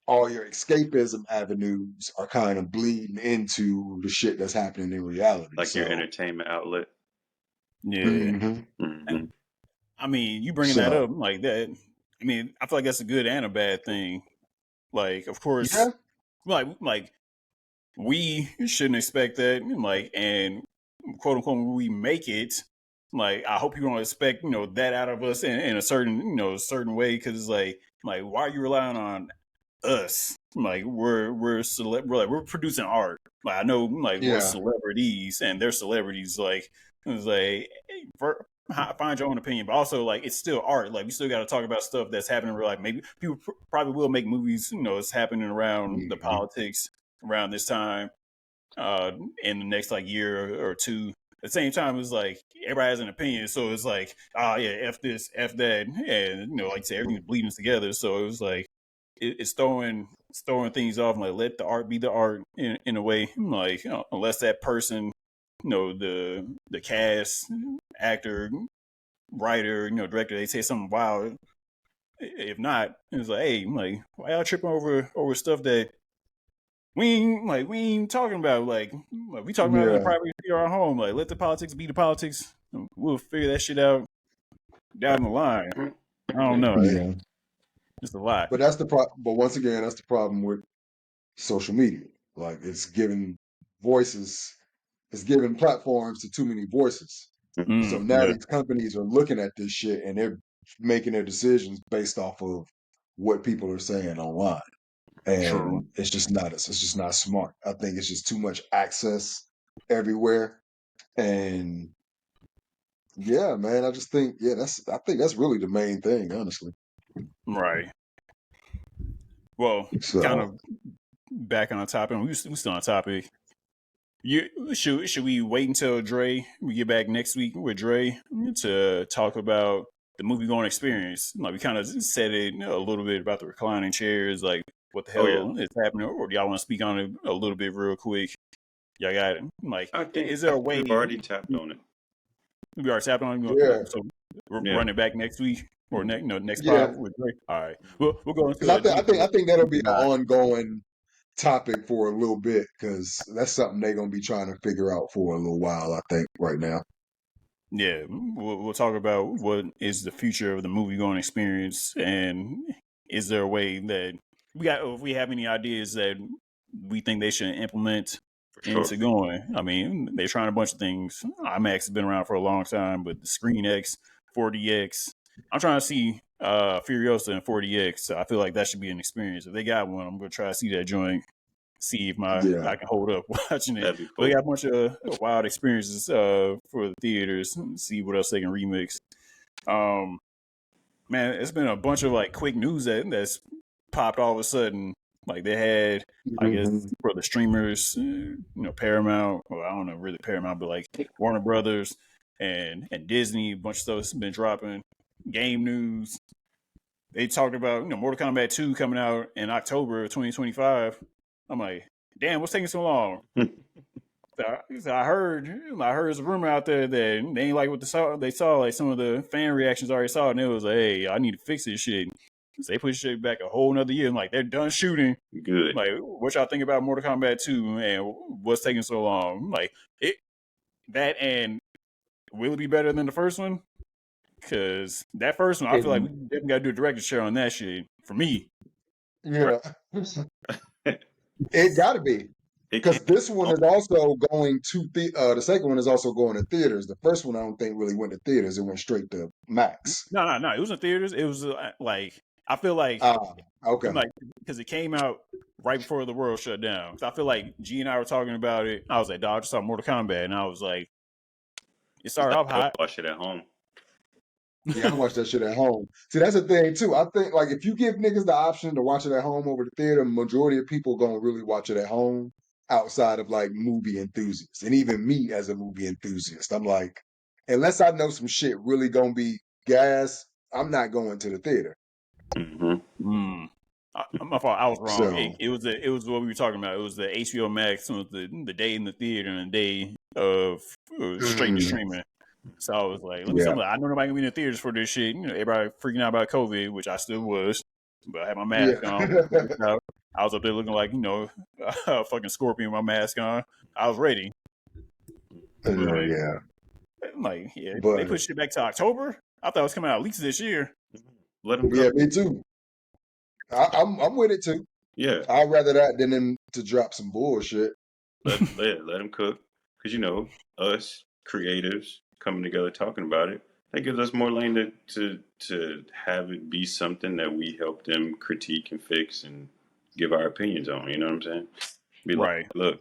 all your escapism avenues are kind of bleeding into the shit that's happening in reality. like your So, entertainment outlet. Yeah. mhm. I mean, you bringing that So up like that. I mean, I feel like that's a good and a bad thing. Like, of course, yeah, like we shouldn't expect that. Like, and quote unquote, when we make it, like I hope you don't expect that out of us in a certain certain way, because it's like why are you relying on us? Like we're producing art. Like I know like we're yeah, celebrities and they're celebrities. Like it's like find your own opinion, but also like it's still art. Like we still got to talk about stuff that's happening in real life. Maybe people probably will make movies. It's happening around the mhm, politics around this time uh in the next like year or two. At the same time, it's like everybody has an opinion, so it's like, yeah, f this, f that, and like you said, everything's bleeding together. So it was like it's throwing things off. Like let the art be the art in a way. Like unless that person the cast, actor, writer, director, they say something wild. If not, it's like, hey, I'm like, why y'all tripping over stuff that we ain't talking about? Like we talking about in the Yeah. privacy of our home. Like, let the politics be the politics. We'll figure that shit out down the line. I don't know. Yeah. It's a lot. But that's the problem. But once again, that's the problem with social media. Like it's giving voices, it's giving platforms to too many voices. So now Yeah. these companies are looking at this shit and they're making their decisions based off of what people are saying online. True. And it's just not smart. I think it's just too much access everywhere. And yeah, man, I just think I think that's really the main thing, honestly. Right. Well, kind So of back on topic. We still on topic. Should we wait until we get back next week with Dre to talk about the movie going experience? Like we kind of said it a little bit about the reclining chairs, like what the Oh yeah. hell is happening, or do y'all want to speak on it a little bit real quick? Y'all got it. Like, I think is there a way we've already tapped on it. we already tapped on it? yeah, So we're Yeah. running back next week or next yeah. pod with Dre. All right, we'll go Because into a deeper. I think that'll be an Nah. ongoing topic for a little bit because that's something they're gonna be trying to figure out for a little while. I think right now. Yeah, we'll talk about what is the future of the movie going experience, and is there a way that if we have any ideas that we think they should implement For sure. into going. I mean, they're trying a bunch of things. IMAX has been around for a long time, but the Screen X, 4DX. I'm trying to see Furiosa and 4DX. I feel like that should be an experience. If they got one, I'm gonna try to see that joint. See if Yeah, I can hold up watching it. That'd be But they cool. got a bunch of wild experiences for the theaters. See what else they can remix. Man, it's been a bunch of like quick news that's popped all of a sudden. Like they had, I guess, hmm for the streamers, Paramount. Well, I don't know really Paramount, but like Warner Brothers and Disney. A bunch of stuff's been dropping. Game news. They talked about Mortal Kombat 2 coming out in October of 2025. I'm like, damn, what's taking so long? So I heard there's a rumor out there that they ain't like what they saw. Like some of the fan reactions I already saw, and it was like, hey, I need to fix this shit. So they pushed shit back a whole nother year. I'm like, they're done shooting. Good. Like, what y'all think about Mortal Kombat 2 and what's taking so long? Like, that and will it be better than the first one? Because that first one, I feel like we definitely got to do a director's share on that shit. For me, yeah. It got to be It because can't. this one is also going to the second one is also going to theaters. The first one I don't think really went to theaters. It went straight to Max. no. It was in theaters. It was like I feel like Ah, okay. like because it came out right before the world shut down. So I feel like G and I were talking about it. I was like, dog, I just saw Mortal Kombat, and I was like, it started off Go hot. watch it at home. Yeah, I watch that shit at home. See, that's the thing too. I think like if you give niggas the option to watch it at home over the theater, majority of people gonna really watch it at home outside of like movie enthusiasts. And even me as a movie enthusiast, I'm like, unless I know some shit really gonna be gas, I'm not going to the theater. Mm-hmm. My fault. I was wrong. So It was what we were talking about. It was the HBO Max. It was the day in the theater and the day of straight to mm, streaming. So I was like, let me. yeah. I know nobody gonna be in the theaters for this shit. Everybody freaking out about COVID, which I still was, but I had my mask Yeah. on. I was up there looking like a fucking scorpion with my mask on. I was ready, but Yeah. like, yeah, they But pushed it back to October. I thought it was coming out at least this year. Let them yeah, cook. me too. I'm with it too. Yeah. I'd rather that than them to drop some bullshit. Let them cook. Because us creatives coming together talking about it, that gives us more lane to have it be something that we help them critique and fix and give our opinions on. You know what I'm saying? Be like, Right. look,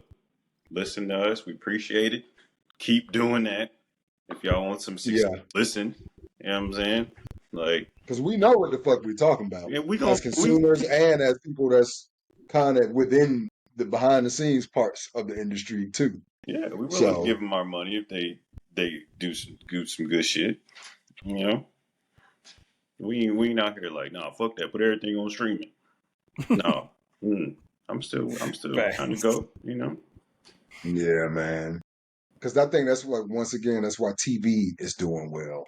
listen to us. We appreciate it. Keep doing that. If y'all want some success, Yeah. listen. You know what I'm saying? Like, Because we know what the fuck we talking about yeah, as consumers and as people that's kind of within the behind the scenes parts of the industry too. we willing to So give them our money if they do some good shit. You know, we ain't out here like, nah, fuck that. Put everything on streaming. No, I'm still trying to Facts. go. yeah, man. because I think that's what, once again, that's why TV is doing well.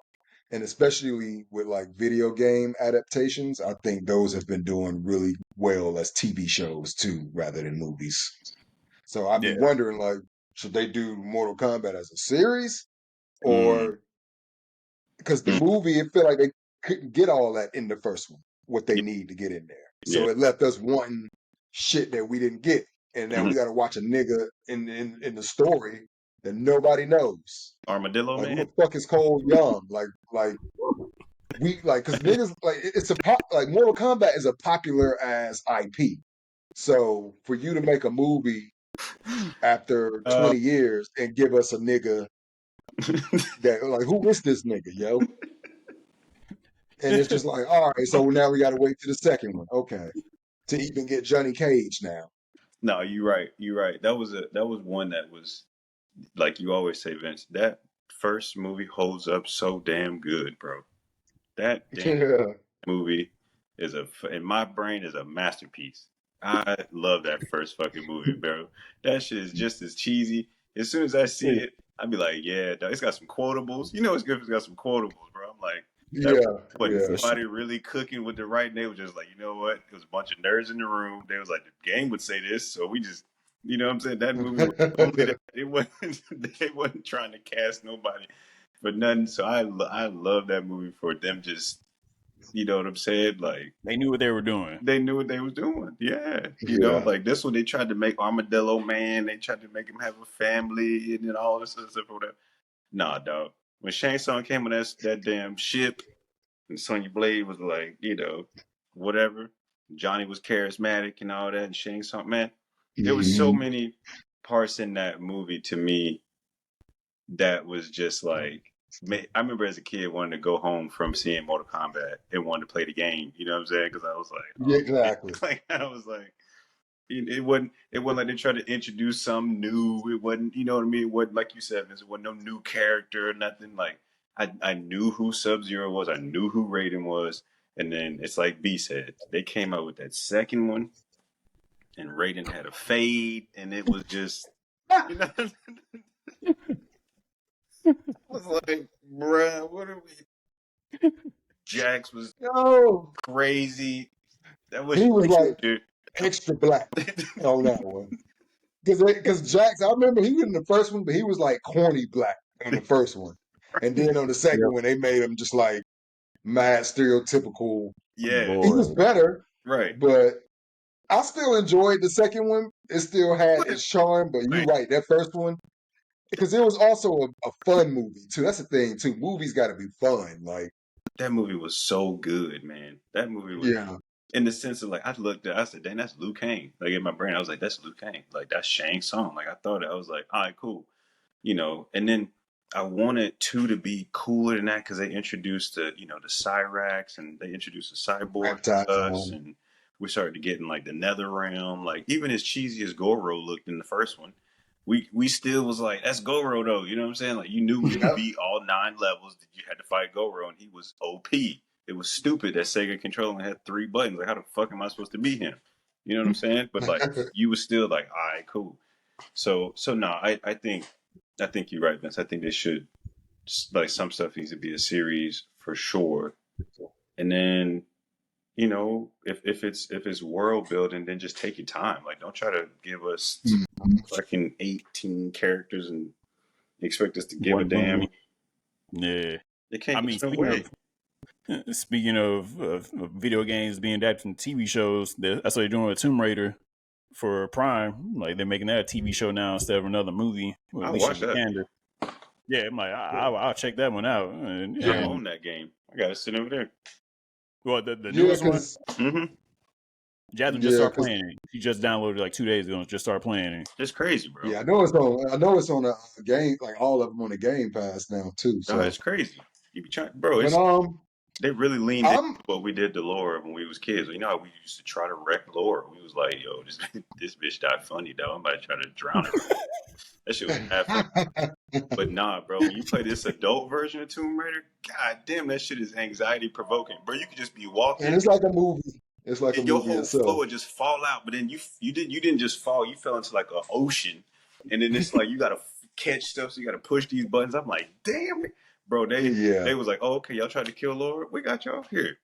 And especially with like video game adaptations, I think those have been doing really well as TV shows too, rather than movies. So I'd be Yeah. wondering, like, should they do Mortal Kombat as a series, Mm. or because the movie, it felt like they couldn't get all that in the first one, what they Yeah. need to get in there. Yeah. So it left us wanting shit that we didn't get, and now we got to watch a nigga in the story that nobody knows. Armadillo Like, who Man. the fuck is Cole Young? Like we like, because niggas like it's a pop, like Mortal Kombat is a popular as IP. So for you to make a movie after 20 years and give us a nigga that, like, who is this nigga, yo? And it's just like, all right, so now we got to wait to the second one, okay, to even get Johnny Cage now. No, you're right. You're right. That was one that was, like you always say, Vince. That first movie holds up so damn good, bro. That damn Yeah, movie is in my brain is a masterpiece. I love that first fucking movie, bro. That shit is just as cheesy. As soon as I see it, I'd be like, yeah, dog, it's got some quotables. You know it's good if it's got some quotables, bro. I'm like, that wasn't yeah, somebody really cooking with the right. They were just like, you know what? It was a bunch of nerds in the room. They was like, the game would say this, so we just, you know what I'm saying? That movie was only that. It wasn't. They wasn't trying to cast nobody for nothing. So I love that movie for them just, you know what I'm saying? Like, They knew what they were doing. they knew what they was doing. Yeah. You know, yeah. like this one they tried to make Armadillo Man. They tried to make him have a family and then all this other stuff or whatever. Nah, dog. When Shang Tsung came on that damn ship and Sonya Blade was like, you know, whatever. Johnny was charismatic and all that and Shang Tsung, man. There was so Mhm. many parts in that movie to me that was just like, I remember as a kid wanting to go home from seeing Mortal Kombat and wanted to play the game. You know what I'm saying? Because I was like, Yeah, oh, exactly. like I was like, it wasn't like they tried to introduce some new. It wasn't, you know what I mean? It wasn't like you said, Vince, it wasn't no new character or nothing. Like I knew who Sub-Zero was, I knew who Raiden was, and then it's like B said, they came out with that second one, and Raiden had a fade, and it was just, you know. I was like, bruh, what are we? Jax was No, crazy. That was he was like dude. extra black on that one. Because Jax, I remember he was in the first one, but he was like corny black on the first one. And then on the second Yep. one, they made him just like mad stereotypical. Yeah, He Boy. was better, right. but I still enjoyed the second one. It still had its charm, but you're Right. right, that first one, because it was also a fun movie too. That's the thing too. Movies got to be fun. Like, That movie was so good, man. That movie was yeah, in the sense of like I looked at, I said, "Dang, that's Liu Kang." Like in my brain, I was like, "That's Liu Kang." Like that's Shang Tsung. Like I thought it. I was like, "All right, cool." You know, and then I wanted two to be cooler than that because they introduced the Cyrax and they introduced the cyborg to us, Reptile. and we started to get in like the Nether realm. Like even as cheesy as Goro looked in the first one, we still was like, that's Goro though. You know what I'm saying? Like you knew when you Yep. beat all 9 levels that you had to fight Goro, and he was OP. It was stupid that Sega controller only had 3 buttons. Like how the fuck am I supposed to beat him? You know what I'm saying? But like you was still like, all right, cool. So no, I think you're right, Vince. I think they should, like, some stuff needs to be a series for sure. And then, if it's world building, then just take your time. Like, don't try to give us Mhm. fucking 18 characters and expect us to give a One damn. movie. Yeah. They can't I mean, get no way. speaking of video games being adapted from TV shows, that's what they're doing with Tomb Raider for Prime. Like they're making that a TV show now instead of another movie with I'll Alicia watch that. Vikander. Yeah, I'm like, I'll check that one out. And, I Yeah, and own that game. I got to sit over there. well, the yeah, newest one, because Mm-hmm. Jasmine just yeah, started because playing it. She just downloaded it like 2 days ago and just started playing it. It's crazy, bro. yeah, I know it's on a game, like all of them on the Game Pass now too. No, So, it's crazy. You be trying, bro. but They really leaned into I'm what we did to Laura when we was kids. You know how we used to try to wreck Laura? We was like, yo, this this bitch died funny, though. I'm about to try to drown her. That shit was mad funny. But nah, bro, when you play this adult version of Tomb Raider, god damn, that shit is anxiety provoking. Bro, you could just be and walking it's like a movie. It's like a and your movie whole itself. floor would just fall out. But then you didn't just fall, you fell into like an ocean. And then it's like you gotta catch stuff, so you got to push these buttons. I'm like, damn it, bro. Yeah, They was like, oh, okay, y'all tried to kill Laura. We got y'all here.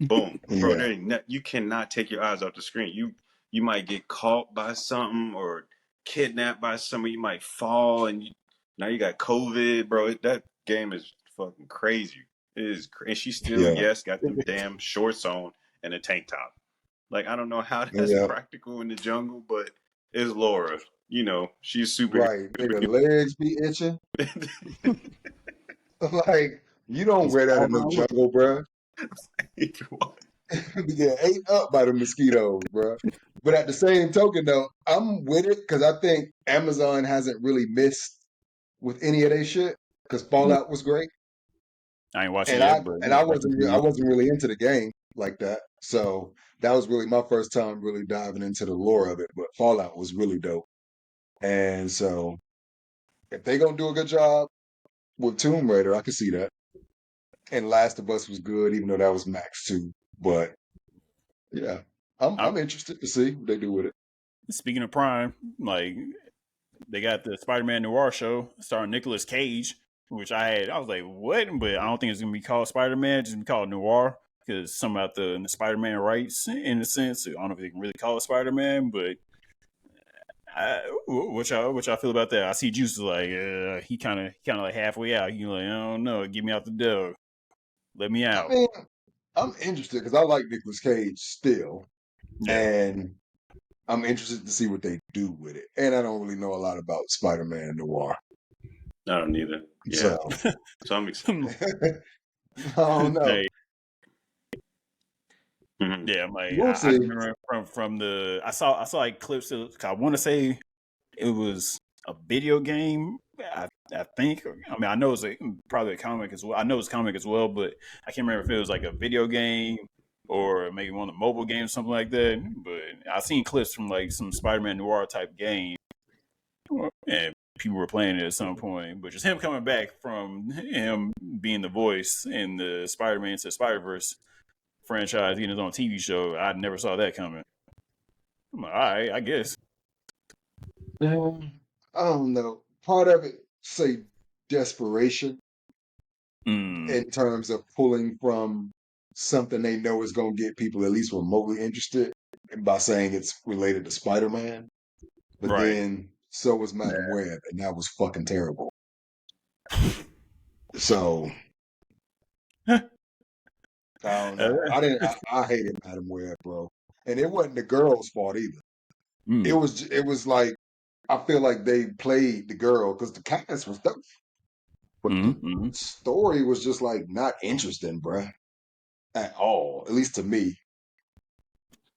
Boom, bro. yeah, You cannot take your eyes off the screen. You might get caught by something or kidnapped by someone. You might fall, and now you got COVID, bro. That game is fucking crazy. It is, and she still, yeah, yes, got them damn shorts on and a tank top. Like, I don't know how that's yeah. practical in the jungle, but it's Laura. You know, she's superhero. Right, nigga, legs be itching. Like, you don't Just wear that fall in no down with jungle, bruh. If you want. You get ate up by the mosquitoes, bruh. But at the same token, though, I'm with it because I think Amazon hasn't really missed with any of their shit because it. Fallout was great, I ain't watched it and yet, but I like, wasn't really into the game like that. So that was really my first time really diving into the lore of it. But Fallout was really dope, and so if they gonna do a good job with Tomb Raider, I can see that. And Last of Us was good, even though that was Max too. But yeah, I, I'm interested to see what they do with it. speaking of Prime, like they got the Spider-Man Noir show starring Nicolas Cage, which I was like, what? But I don't think it's gonna be called Spider-Man, it's gonna be called Noir because some about the Spider-Man rights in a sense. I don't know if they can really call it Spider-Man, but what y'all feel about that? I see Juice is like he kind of like halfway out. He like, I don't know, get me out the door, let me I out. mean, I'm interested because I like Nicolas Cage still, Yeah, and I'm interested to see what they do with it. And I don't really know a lot about Spider-Man Noir, I don't either. Yeah. so So I'm excited. I don't know. hey, Mhm. yeah, I'm like We'll I see. remember from the I saw like clips of, I want to say it was a video game. I think. I mean, I know it's probably a comic as well. I know it's a comic as well, but I can't remember if it was like a video game or maybe one of the mobile games, something like that. But I've seen clips from like some Spider-Man Noir type game, and people were playing it at some point. But just him coming back from him being the voice in the Spider-Man to Spider-Verse franchise, getting his own TV show, I never saw that coming. I'm like, all right, I guess. I don't know. Part of it say desperation Mm, in terms of pulling from something they know is going to get people at least remotely interested by saying it's related to Spider-Man. But right. then so was Madam Web, and that was fucking terrible. So I don't know. I didn't. I hated Madam Web, bro, and it wasn't the girl's fault either. Mm, It was like I feel like they played the girl because the cast was dope, but the mm. story was just like not interesting, bruh, at all. At least to me.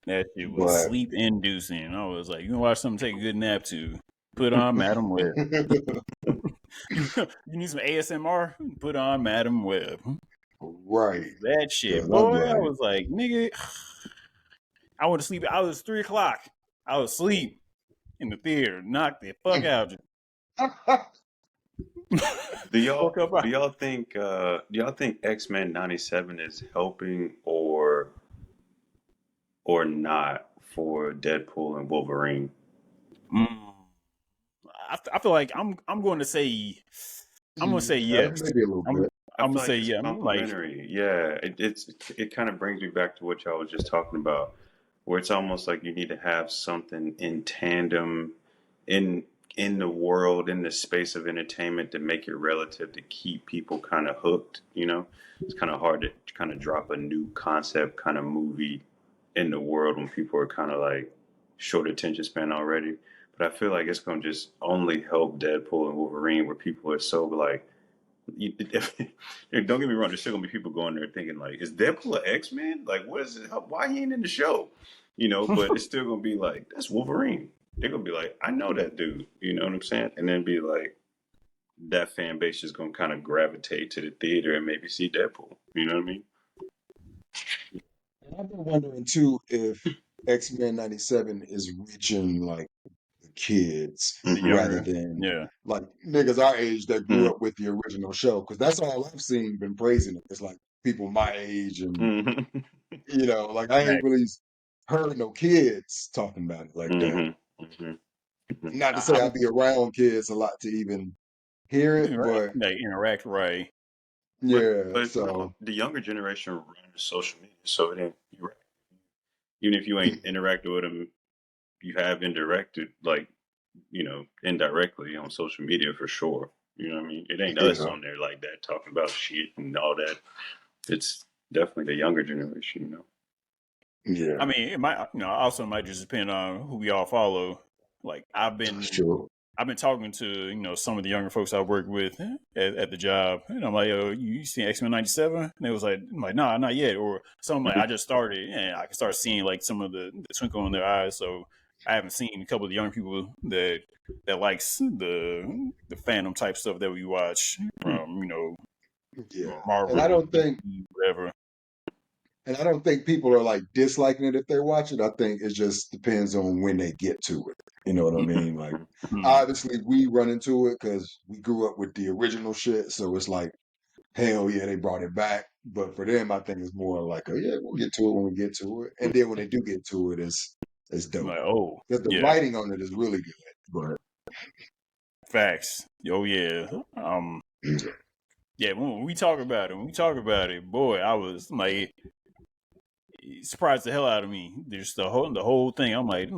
That shit was But sleep inducing. I was like, you can watch something, take a good nap to. Put on Madam Web. You need some ASMR? Put on Madam Web. right, That shit, because I'm boy. I like, was like, nigga, I went to sleep. I was 3 o'clock. I was asleep in the theater. Knocked the fuck out. Do y'all Woke up. do y'all think X-Men 97 is helping or not for Deadpool and Wolverine? Mm, I feel like I'm going to say yeah, yes. maybe a little I'm bit. I I'm gonna feel like say it's yeah. I'm like complementary. Yeah, it kind of brings me back to what y'all was just talking about, where it's almost like you need to have something in tandem in in the world, in the space of entertainment to make it relative to keep people kind of hooked, you know? It's kind of hard to kind of drop a new concept kind of movie in the world when people are kind of like short attention span already. But I feel like it's going to just only help Deadpool and Wolverine where people are so like don't get me wrong. There's still gonna be people going there thinking like, "Is Deadpool an X-Men? Like, what is it? Why he ain't in the show?" You know. But it's still gonna be like, "That's Wolverine." They're gonna be like, "I know that dude." You know what I'm saying? And then be like, that fan base is gonna kind of gravitate to the theater and maybe see Deadpool. You know what I mean? And I've been wondering too if X-Men 97 is reaching like the kids the rather younger. than Yeah. like niggas our age that grew Mm-hmm. up with the original show. Because that's all I've seen been praising it. It's like people my age and Mm-hmm. like I ain't Right. really heard no kids talking about it like that. Mm-hmm. Not to say I be around kids a lot to even hear it, right, but they interact right. yeah. But no, So the younger generation runs social media, so it ain't. You're right. Even if you ain't interacted with them, you have indirected, like, indirectly on social media for sure. You know what I mean? It ain't us yeah, on there like that talking about shit and all that. It's definitely the younger generation. I yeah, mean, it might, also might just depend on who we all follow. Like that's true. I've been talking to some of the younger folks I work with at the job, and I'm like, "Oh, you seen X-Men '97?" And they was like, "I'm like, nah, not yet." Or some like, "I just started," and I can start seeing like some of the twinkle in their eyes. So I haven't seen a couple of the young people that likes the fandom type stuff that we watch from Yeah, and Marvel I to don't think DC, whatever. And I don't think people are like disliking it if they watch it. I think it just depends on when they get to it. You know what I mean? Like, Mm, obviously, we run into it because we grew up with the original shit. So it's like, hell yeah, they brought it back. But for them, I think it's more like, oh yeah, we'll get to it when we get to it. And then when they do get to it, it's dope like, oh because the yeah, writing on it is really good. facts. Oh yeah. Yeah, when we talk about it, boy, I was like surprised the hell out of me. There's the whole thing. I'm like,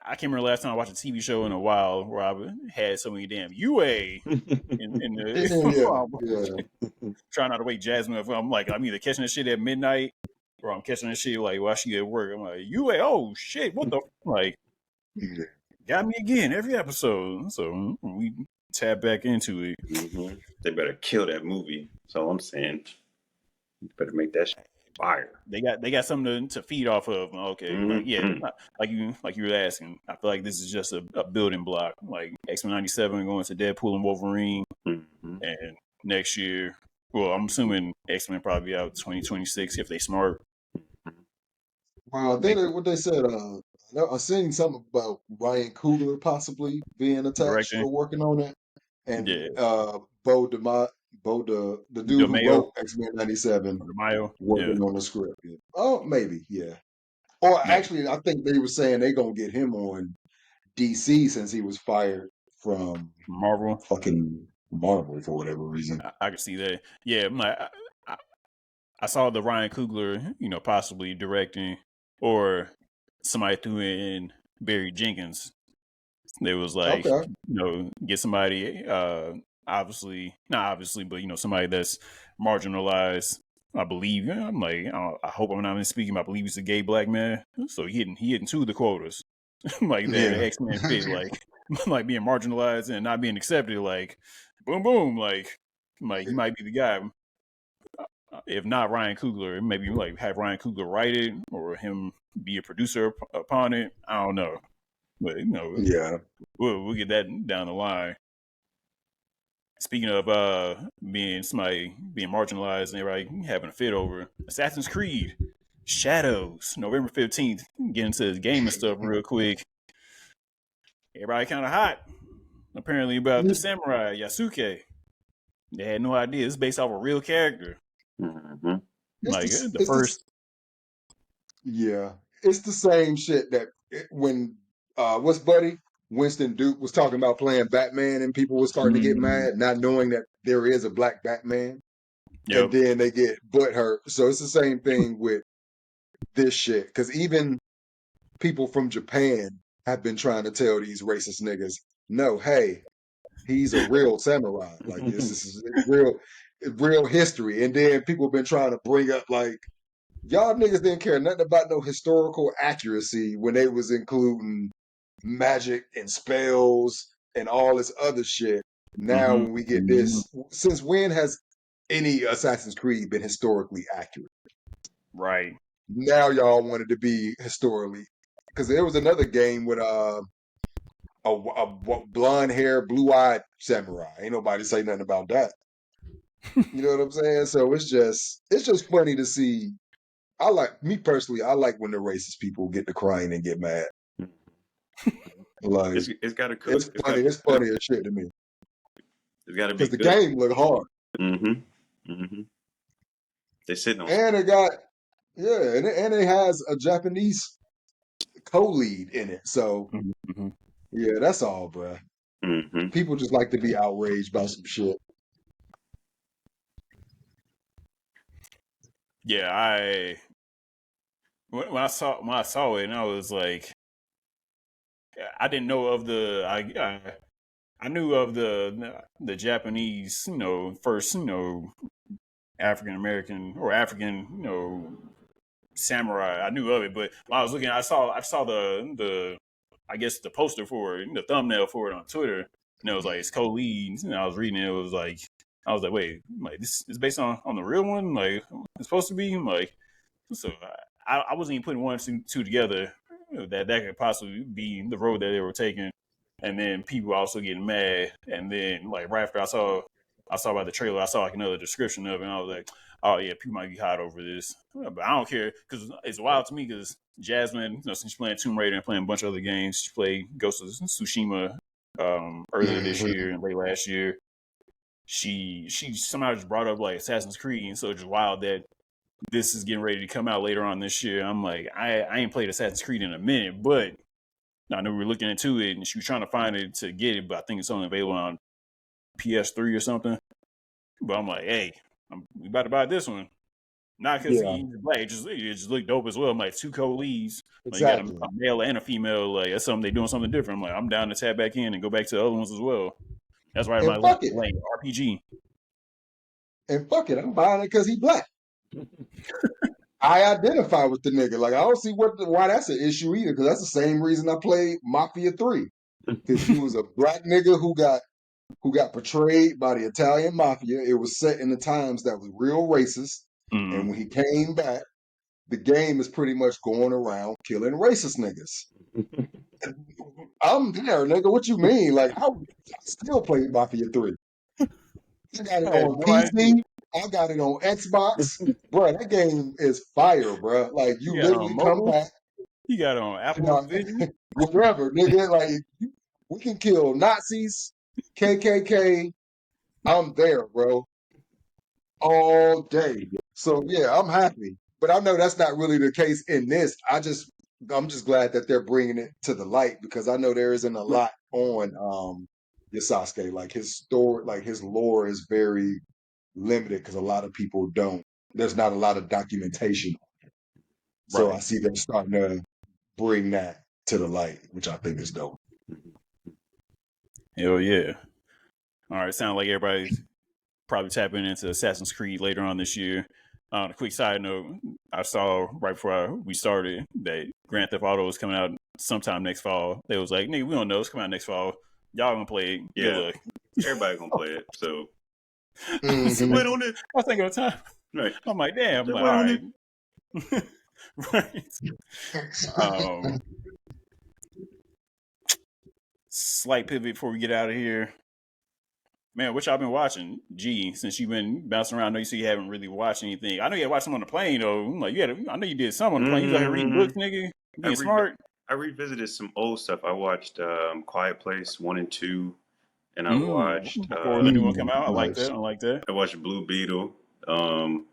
I can't remember last time I watched a TV show in a while where I had so many damn UA in Yeah, the yeah, yeah. trying not to wake Jasmine up. I'm like, I'm either catching that shit at midnight or I'm catching that shit like while she at work. I'm like, UA, oh shit, what the like Yeah. got me again every episode. So we tap back into it. They better kill that movie. So I'm saying, you better make that shit fire. They got something to feed off of. Okay, like yeah, Mm-hmm. like you were asking. I feel like this is just a building block. Like X-Men '97 going to Deadpool and Wolverine, Mm-hmm. and next year, well, I'm assuming X-Men probably be out 2026 if they smart. Well, Make what they said. I seen something about Ryan Coogler possibly being attached directing. or working on it, and Yeah, the dude who DeMayo wrote X-Men '97 or DeMayo. Yeah, working on the script. Yeah. Oh, maybe, yeah. Or maybe actually, I think they were saying they gonna get him on DC since he was fired from Marvel. fucking Marvel for whatever reason. I can see that. Yeah, I, I saw the Ryan Coogler, possibly directing, or somebody threw in Barry Jenkins. They was like, Okay. get somebody, obviously, not obviously, but somebody that's marginalized. I believe. I'm like, I hope I'm not misspeaking. I believe he's a gay black man, so he hitting two of the quotas, like that Yeah. X Men fit, like like being marginalized and not being accepted, like boom boom, like he might be the guy. If not Ryan Coogler, maybe like have Ryan Coogler write it or him be a producer upon it. I don't know, but Yeah. we'll get that down the line. Speaking of somebody being marginalized and everybody having a fit over Assassin's Creed Shadows, November 15th. Get into this gaming stuff real quick. Everybody kind of hot, apparently, about the samurai Yasuke. They had no idea. It's based off a real character. Mm-hmm. Like the It's this. first. Yeah, it's the same shit that when what's Buddy Winston Duke was talking about playing Batman, and people were starting to get Mm, mad, not knowing that there is a black Batman, and yep. then they get butthurt. So it's the same thing with this shit. Because even people from Japan have been trying to tell these racist niggas, no, hey, he's a real samurai. Like this is real history. And then people have been trying to bring up like y'all niggas didn't care nothing about no historical accuracy when they was including magic and spells and all this other shit. Now Mm-hmm. when we get this, since when has any Assassin's Creed been historically accurate? Right. Now y'all wanted to be historically, because there was another game with a blonde hair, blue eyed samurai. Ain't nobody say nothing about that. You know what I'm saying? So it's just funny to see. I like me personally. I like when the racist people get to crying and get mad. Like It's got to it's cook. It's funny. got It's funny as shit to me it's got to be because the good. game look hard, Mm-hmm. Mm-hmm. They sitting on some. and it got and it has a Japanese co-lead in it. So Mm-hmm. Yeah, that's all, bruh. Mm-hmm. People just like to be outraged by some shit. Yeah, when I saw it, and I was like, I didn't know of I knew of the Japanese, first, African American or African, samurai. I knew of it, but when I was looking, I saw the I guess the poster for it, the thumbnail for it on Twitter, and it was like it's co-leads, and I was reading it. It was like I was like, wait, like this is based on the real one, like it's supposed to be, like so. I wasn't even putting one and two together that could possibly be the road that they were taking, and then people also getting mad, and then like right after I saw about the trailer, I saw like another description of it, and I was like, oh yeah, people might be hot over this, but I don't care because it's wild to me because Jasmine, since she's playing Tomb Raider and playing a bunch of other games, she played Ghost of Tsushima earlier this Mhm. year and late last year. She somehow just brought up like Assassin's Creed, and so it's just wild that this is getting ready to come out later on this year. I'm like, I ain't played Assassin's Creed in a minute, but I know we were looking into it, and she was trying to find it to get it, but I think it's only available on PS3 or something. But I'm like, hey, we about to buy this one. Not because Yeah, he's black, it just looked dope as well. I'm like, two co-leads. Like, you got exactly. a male and a female. Like, that's something they doing something different. I'm like, I'm down to tap back in and go back to the other ones as well. That's right, my And fuck it. like RPG. And fuck it. I'm buying it because he black. I identify with the nigga. Like I don't see why that's an issue either. Because that's the same reason I played Mafia 3. Because you was a black nigga who got portrayed by the Italian mafia. It was set in the times that was real racist. And Mm. when he came back, the game is pretty much going around killing racist niggas. I'm there, nigga. What you mean? Like, I still play Mafia 3. I got it I had on no idea. PC. I got it on Xbox. Bro, that game is fire, bro. Like, You you got it on literally come mobile. back, You got it on you Apple know, Vision. whatever, nigga. Like, we can kill Nazis, KKK. I'm there, bro, all day. So, yeah, I'm happy. But I know that's not really the case in this. I'm just glad that they're bringing it to the light because I know there isn't a lot on Yasasuke. Like his story, like his lore is very limited because a lot of people don't. There's not a lot of documentation. So I Right. see them starting to bring that to the light, which I think is dope. Hell yeah. All right. Sound like everybody's probably tapping into Assassin's Creed later on this year. On a quick side note, I saw right before we started that Grand Theft Auto is coming out sometime next fall. They was like, nigga, we don't know. It's coming out next fall. Y'all gonna play it. Good Yeah, luck. everybody gonna play it. So So just Hmm. wait on it. I was thinking of the time. Right. I'm like, damn. I'm Just like, wait all on right. it. Right. Um, Slight pivot before we get out of here. Man, what y'all been watching? G, since you've been bouncing around, I know you say you haven't really watched anything. I know you had watched some on the plane though. I'm like, I know you did some on the plane. You was out here reading Hmm books, nigga, I being re smart. I revisited some old stuff. I watched Quiet Place 1 and 2, and Before the new one come out, I like that. Nice. I like that. I watched Blue Beetle. Um,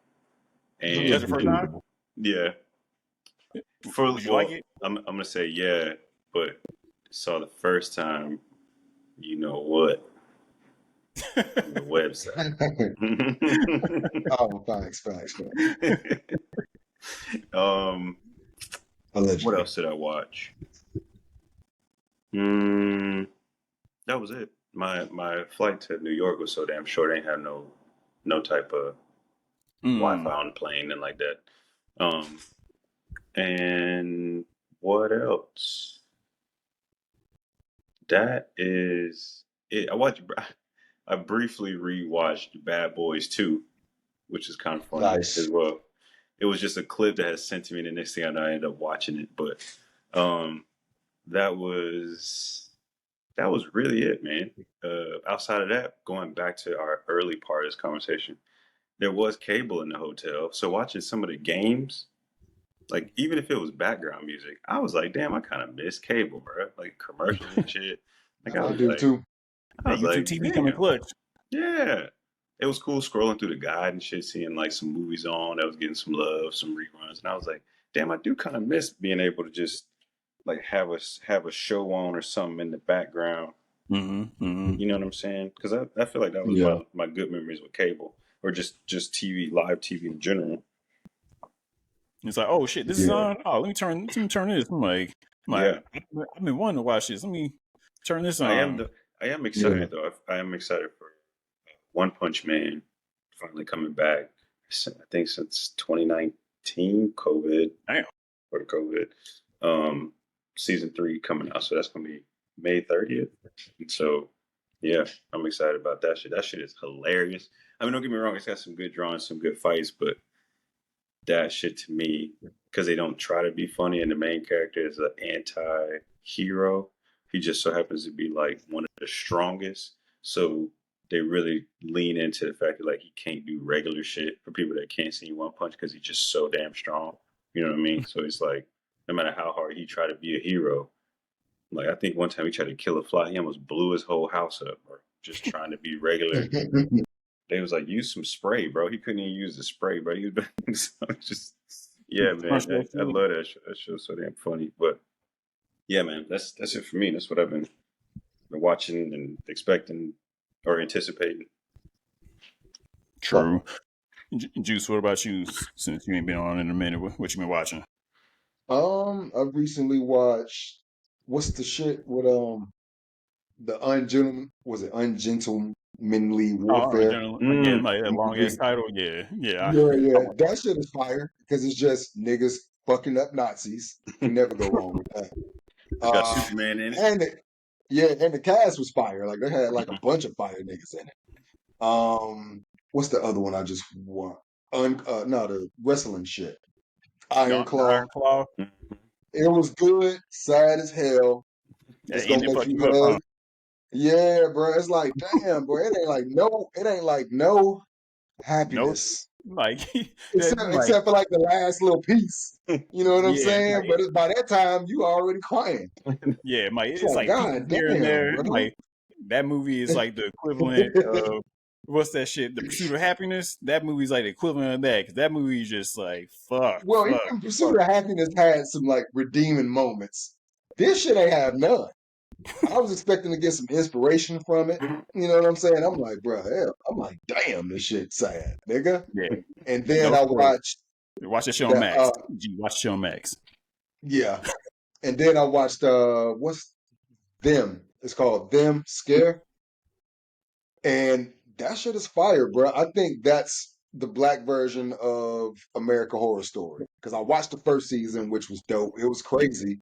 That's your and first time. yeah, for Did you like well, it? I'm gonna say yeah, but saw the first time. You know what? On the website. Oh, facts. um, what Allegedly. else did I watch? Mm, that was it. My flight to New York was so damn short. I ain't have no type of Wi-Fi Mm. on the plane and like that. Um, and what else? That is it. I briefly rewatched Bad Boys 2, which is kind of funny as Nice. well. It was just a clip that had sent to me, and the next thing I know, I ended up watching it. But um, that was that was really it, man. Outside of that, going back to our early part of this conversation, there was cable in the hotel, so watching some of the games, like even if it was background music, I was like, damn, I kind of miss cable, bro. Like commercials and shit. Like I do too. I That was YouTube like, TV coming damn, clutch. yeah. It was cool scrolling through the guide and shit, seeing like some movies on that was getting some love, some reruns, and I was like, damn, I do kind of miss being able to just like have a show on or something in the background. You know what I'm saying? Because I feel like that was Yeah. my good memories with cable or just TV, live TV in general. It's like, oh shit, this is on. Oh, let me turn this. Yeah. I've been wanting to watch this. Let me turn this I am on. I am Yeah. excited though. I am excited for One Punch Man finally coming back. I think since 2019, COVID Damn. or COVID. Season 3 coming out, so that's gonna be May 30th. And so, yeah, I'm excited about that shit. That shit is hilarious. I mean, don't get me wrong, it's got some good drawings, some good fights, but that shit to me, because they don't try to be funny, and the main character is an anti-hero. He just so happens to be like one of the strongest. So they really lean into the fact that like he can't do regular shit for people that can't see One Punch because he's just so damn strong. You know what I mean? So it's like no matter how hard he tried to be a hero, like I think one time he tried to kill a fly, he almost blew his whole house up, or just trying to be regular. They was like, use some spray, bro. He couldn't even use the spray, bro. He was so just, yeah, man. I love that show. That show's so damn funny. But yeah, man, that's it for me. That's what I've been watching and expecting or anticipating. True. Juice, what about you? Since you ain't been on in a minute, what you been watching? I recently watched what's the shit with the ungentlemanly warfare. Yeah, like that long ass title. Yeah. Yeah, yeah, that shit is fire because it's just niggas fucking up Nazis. You never go wrong with that. Got Superman in it. And the cast was fire. Like they had like a bunch of fire niggas in it. What's the other one I just want? No, the wrestling shit. Iron Claw. Iron Claw. It was good, sad as hell. It's gonna Ended make fuck you you up, huh? Yeah, bro. It's like, damn, bro. It ain't like no No, happiness. like, Except for like the last little piece. You know what I'm yeah, saying? But by that time you already crying. yeah, It's it's like, like pieces God here and damn, there. bro. Like that movie is like the equivalent of what's that shit? The Pursuit of Happiness. That movie's like the equivalent of that because that movie is just like fuck, Well, fuck, even fuck. Pursuit of Happiness had some like redeeming moments. This shit ain't have none. I was expecting to get some inspiration from it. You know what I'm saying? I'm like, bro, hell, I'm like, damn, this shit sad, nigga. Yeah, And then no I spoilers. watched Watch the show on that. Max. Watch the show on Max. Yeah, and then I watched what's them? It's called Them Scare, and that shit is fire, bro. I think that's the black version of American Horror Story because I watched the first season, which was dope. It was crazy,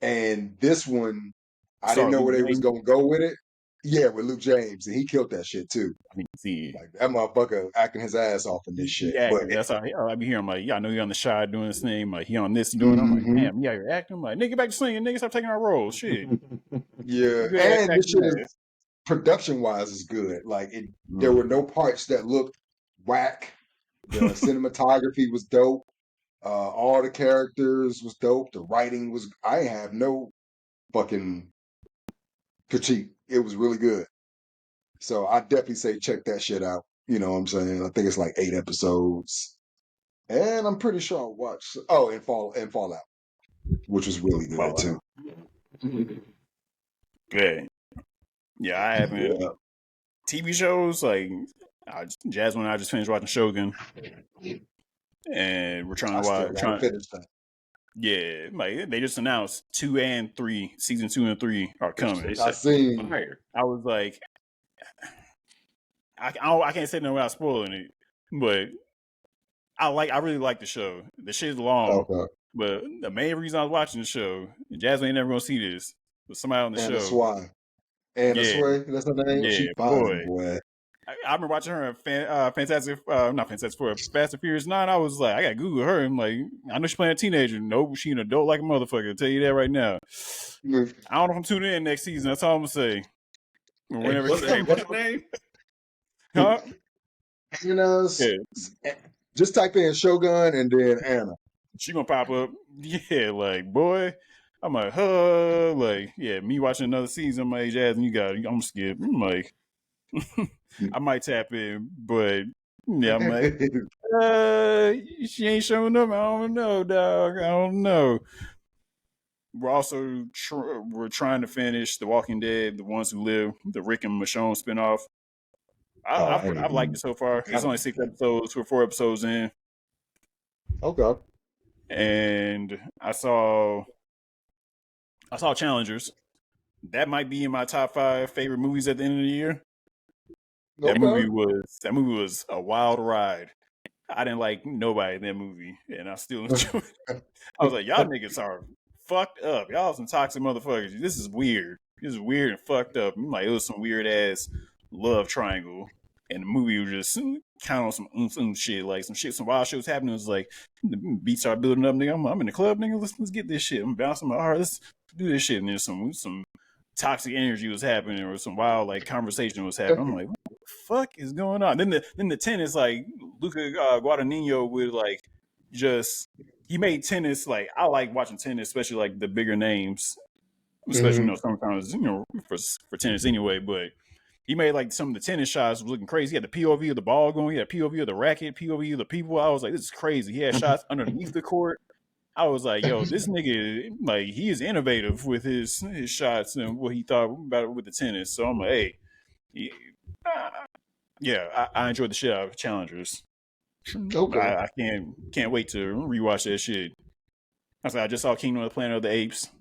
and this one, I didn't Sorry, know Luke where they was James. gonna go with it. Yeah, with Luke James, and he killed that shit too. I need to see. Like that motherfucker acting his ass off in this shit. Yeah, But that's how I be hearing. Like, yeah, I know you're on the side doing this thing. Like, he on this doing. I'm like, mhm, damn, yeah, you're acting. I'm like, nigga, get back to singing. Nigga, stop taking our roles. Shit, yeah, you good at and this acting shit is ass. production wise is good. Like there were no parts that looked whack. The cinematography was dope. All the characters was dope. The writing was. I have no fucking critique. It was really good. So I definitely say check that shit out. You know what I'm saying? I think it's like 8 episodes, and I'm pretty sure I'll watch. Oh, and Fallout, which was really good too. Good. Yeah, I haven't. Yeah, TV shows like Jasmine and I just finished watching Shogun, and we're trying to I still watch. gotta finish that. Yeah, like they just announced 2 and 3, season 2 and 3 are coming. They I said seen. fire. I was like, I can't say no without spoiling it, but I really like the show. The shit's long, Okay. but the main reason I was watching the show, Jasmine ain't never gonna see this, but somebody on the Anna show, Sway. Anna yeah, Sway, that's her name. yeah, She fine, boy. boy. I've been watching her in Fantastic, not Fantastic Four, Fast and Furious 9. I was like, I gotta Google her. I'm like, I know she's playing a teenager. Nope, she an adult like a motherfucker. I'll tell you that right now. I don't know if I'm tuning in next season. That's all I'm gonna say. Whenever, What's her name? huh? You know, Yeah, just type in Shogun and then Anna. she gonna pop up. Yeah, like boy, I'm like, like yeah, me watching another season. I'm like, Jazz, and you got, I'm gonna skip. I'm like, I might tap in, but yeah, I'm like, she ain't showing up. I don't know, dog. I don't know. we're trying to finish The Walking Dead, The Ones Who Live, the Rick and Michonne spinoff. Oh, I ain't I've liked even. it so far. I It's only 6 episodes. We're 4 episodes in, Okay. and I saw Challengers. That might be in my top 5 favorite movies at the end of the year. Okay. That movie was a wild ride. I didn't like nobody in that movie, and I still enjoyed it. I was like, y'all niggas are fucked up. Y'all some toxic motherfuckers. This is weird. This is weird and fucked up. Like, it was some weird ass love triangle. And the movie was just kind of some shit, like some wild shit was happening. It was like the beats started building up, nigga. I'm in the club, nigga. Let's get this shit. I'm bouncing my heart. Let's do this shit. And then some toxic energy was happening, or some wild like conversation was happening. I'm like, what the fuck is going on? Then the tennis, like Luca Guadagnino would like just he made tennis like I like watching tennis, especially like the bigger names, especially sometimes for tennis anyway. But he made like some of the tennis shots was looking crazy. He had the POV of the ball going, he had POV of the racket, POV of the people. I was like, this is crazy. He had shots underneath the court. I was like, yo, this nigga, like, he is innovative with his shots and what he thought about it with the tennis. So I'm like, hey, I enjoyed the shit out of Challengers. Okay. I can't wait to rewatch that shit. I said, I just saw Kingdom of the Planet of the Apes.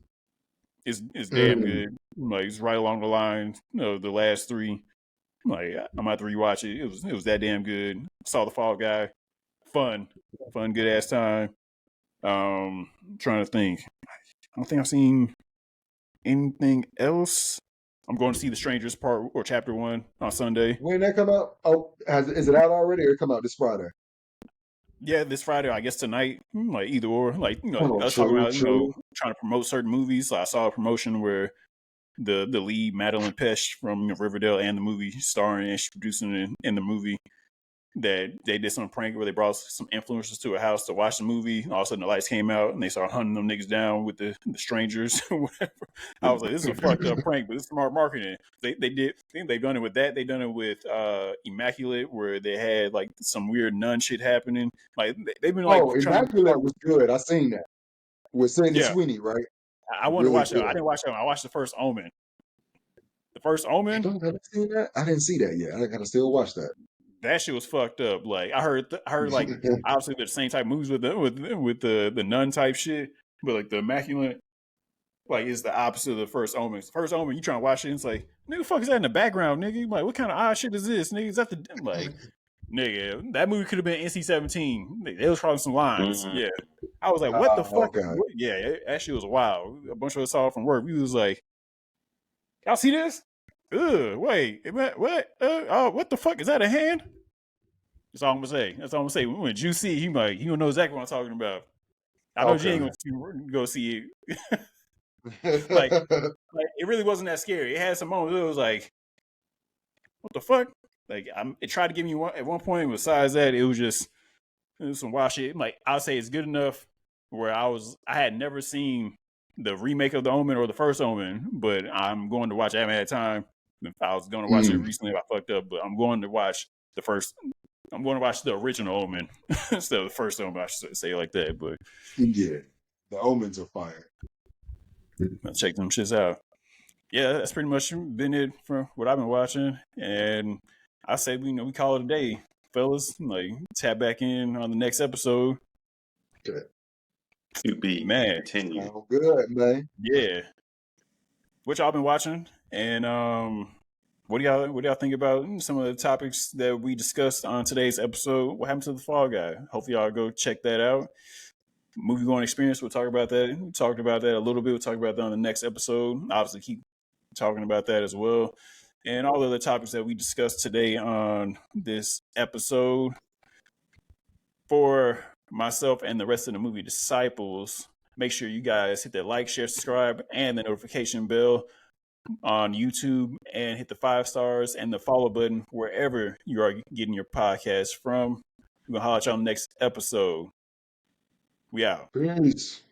It's damn good. Like, it's right along the line of the last 3. Like, I'm about to rewatch it. It was that damn good. Saw the Fall Guy. Fun, good ass time. Trying to think. I don't think I've seen anything else. I'm going to see The Strangers Part or Chapter 1 on Sunday. When that come out? Oh, is it out already, or it come out this Friday? Yeah, this Friday, I guess tonight. Like either or. Like, Oh, us talking about true. trying to promote certain movies. So I saw a promotion where the lead Madeline Pesh from Riverdale and the movie starring and she's producing in the movie. That they did some prank where they brought some influencers to a house to watch the movie. All of a sudden, the lights came out and they started hunting them niggas down with the strangers or whatever. I was like, this is a fucked up prank, but it's smart marketing. They did. I think they've done it with that. They've done it with Immaculate, where they had like some weird nun shit happening. Like they've been like trying to. Immaculate was good. I seen that with Sydney Yeah, Sweeney, right? I wanted to Really watch that. I good. didn't watch that one. I watched the first Omen. The first Omen. Have I seen that? I didn't see that yet. I gotta still watch that. That shit was fucked up. Like I heard like obviously they're the same type of movies with the nun type shit, but like the Immaculate like is the opposite of the first Omen. The first Omen, you trying to watch it, and it's like, nigga, fuck is that in the background, nigga? Like, what kind of odd shit is this, nigga? Is that the like, nigga? That movie could have been NC-17. They was crossing some lines. Mm-hmm. Yeah, I was like, what the fuck? Okay. Yeah, that shit was wild. A bunch of us saw it from work. We was like, y'all see this? Wait, what? What the fuck is that? A hand? That's all I'm gonna say. That's all I'm gonna say. When Joose, he don't know exactly what I'm talking about. I know you ain't gonna go see it. like it really wasn't that scary. It had some moments. It was like, what the fuck? Like it tried to give me one at one point. Besides that, it was some wild shit. Like I'll say it's good enough where I had never seen the remake of the Omen or the first Omen, but I'm going to watch it. I haven't had time. If I was going to watch it recently, I fucked up, but I'm going to watch the first. I'm going to watch the original Omen instead of the first Omen. I should say it like that, but yeah, the Omens are fire. I'll check them shits out. Yeah, that's pretty much been it for what I've been watching. And I say we call it a day, fellas. Like tap back in on the next episode. Okay. To be Man. continued. Oh, good, man. Yeah. What y'all been watching? And what do y'all think about some of the topics that we discussed on today's episode? What happened to the Fall Guy? Hopefully y'all go check that out. Movie going experience, we'll talk about that. We talked about that a little bit. We'll talk about that on the next episode. Obviously keep talking about that as well. And all the other topics that we discussed today on this episode. For myself and the rest of the movie disciples, make sure you guys hit that like, share, subscribe, and the notification bell on YouTube, and hit the 5 stars and the follow button wherever you are getting your podcast from. We're going to holler at you on the next episode. We out. Peace.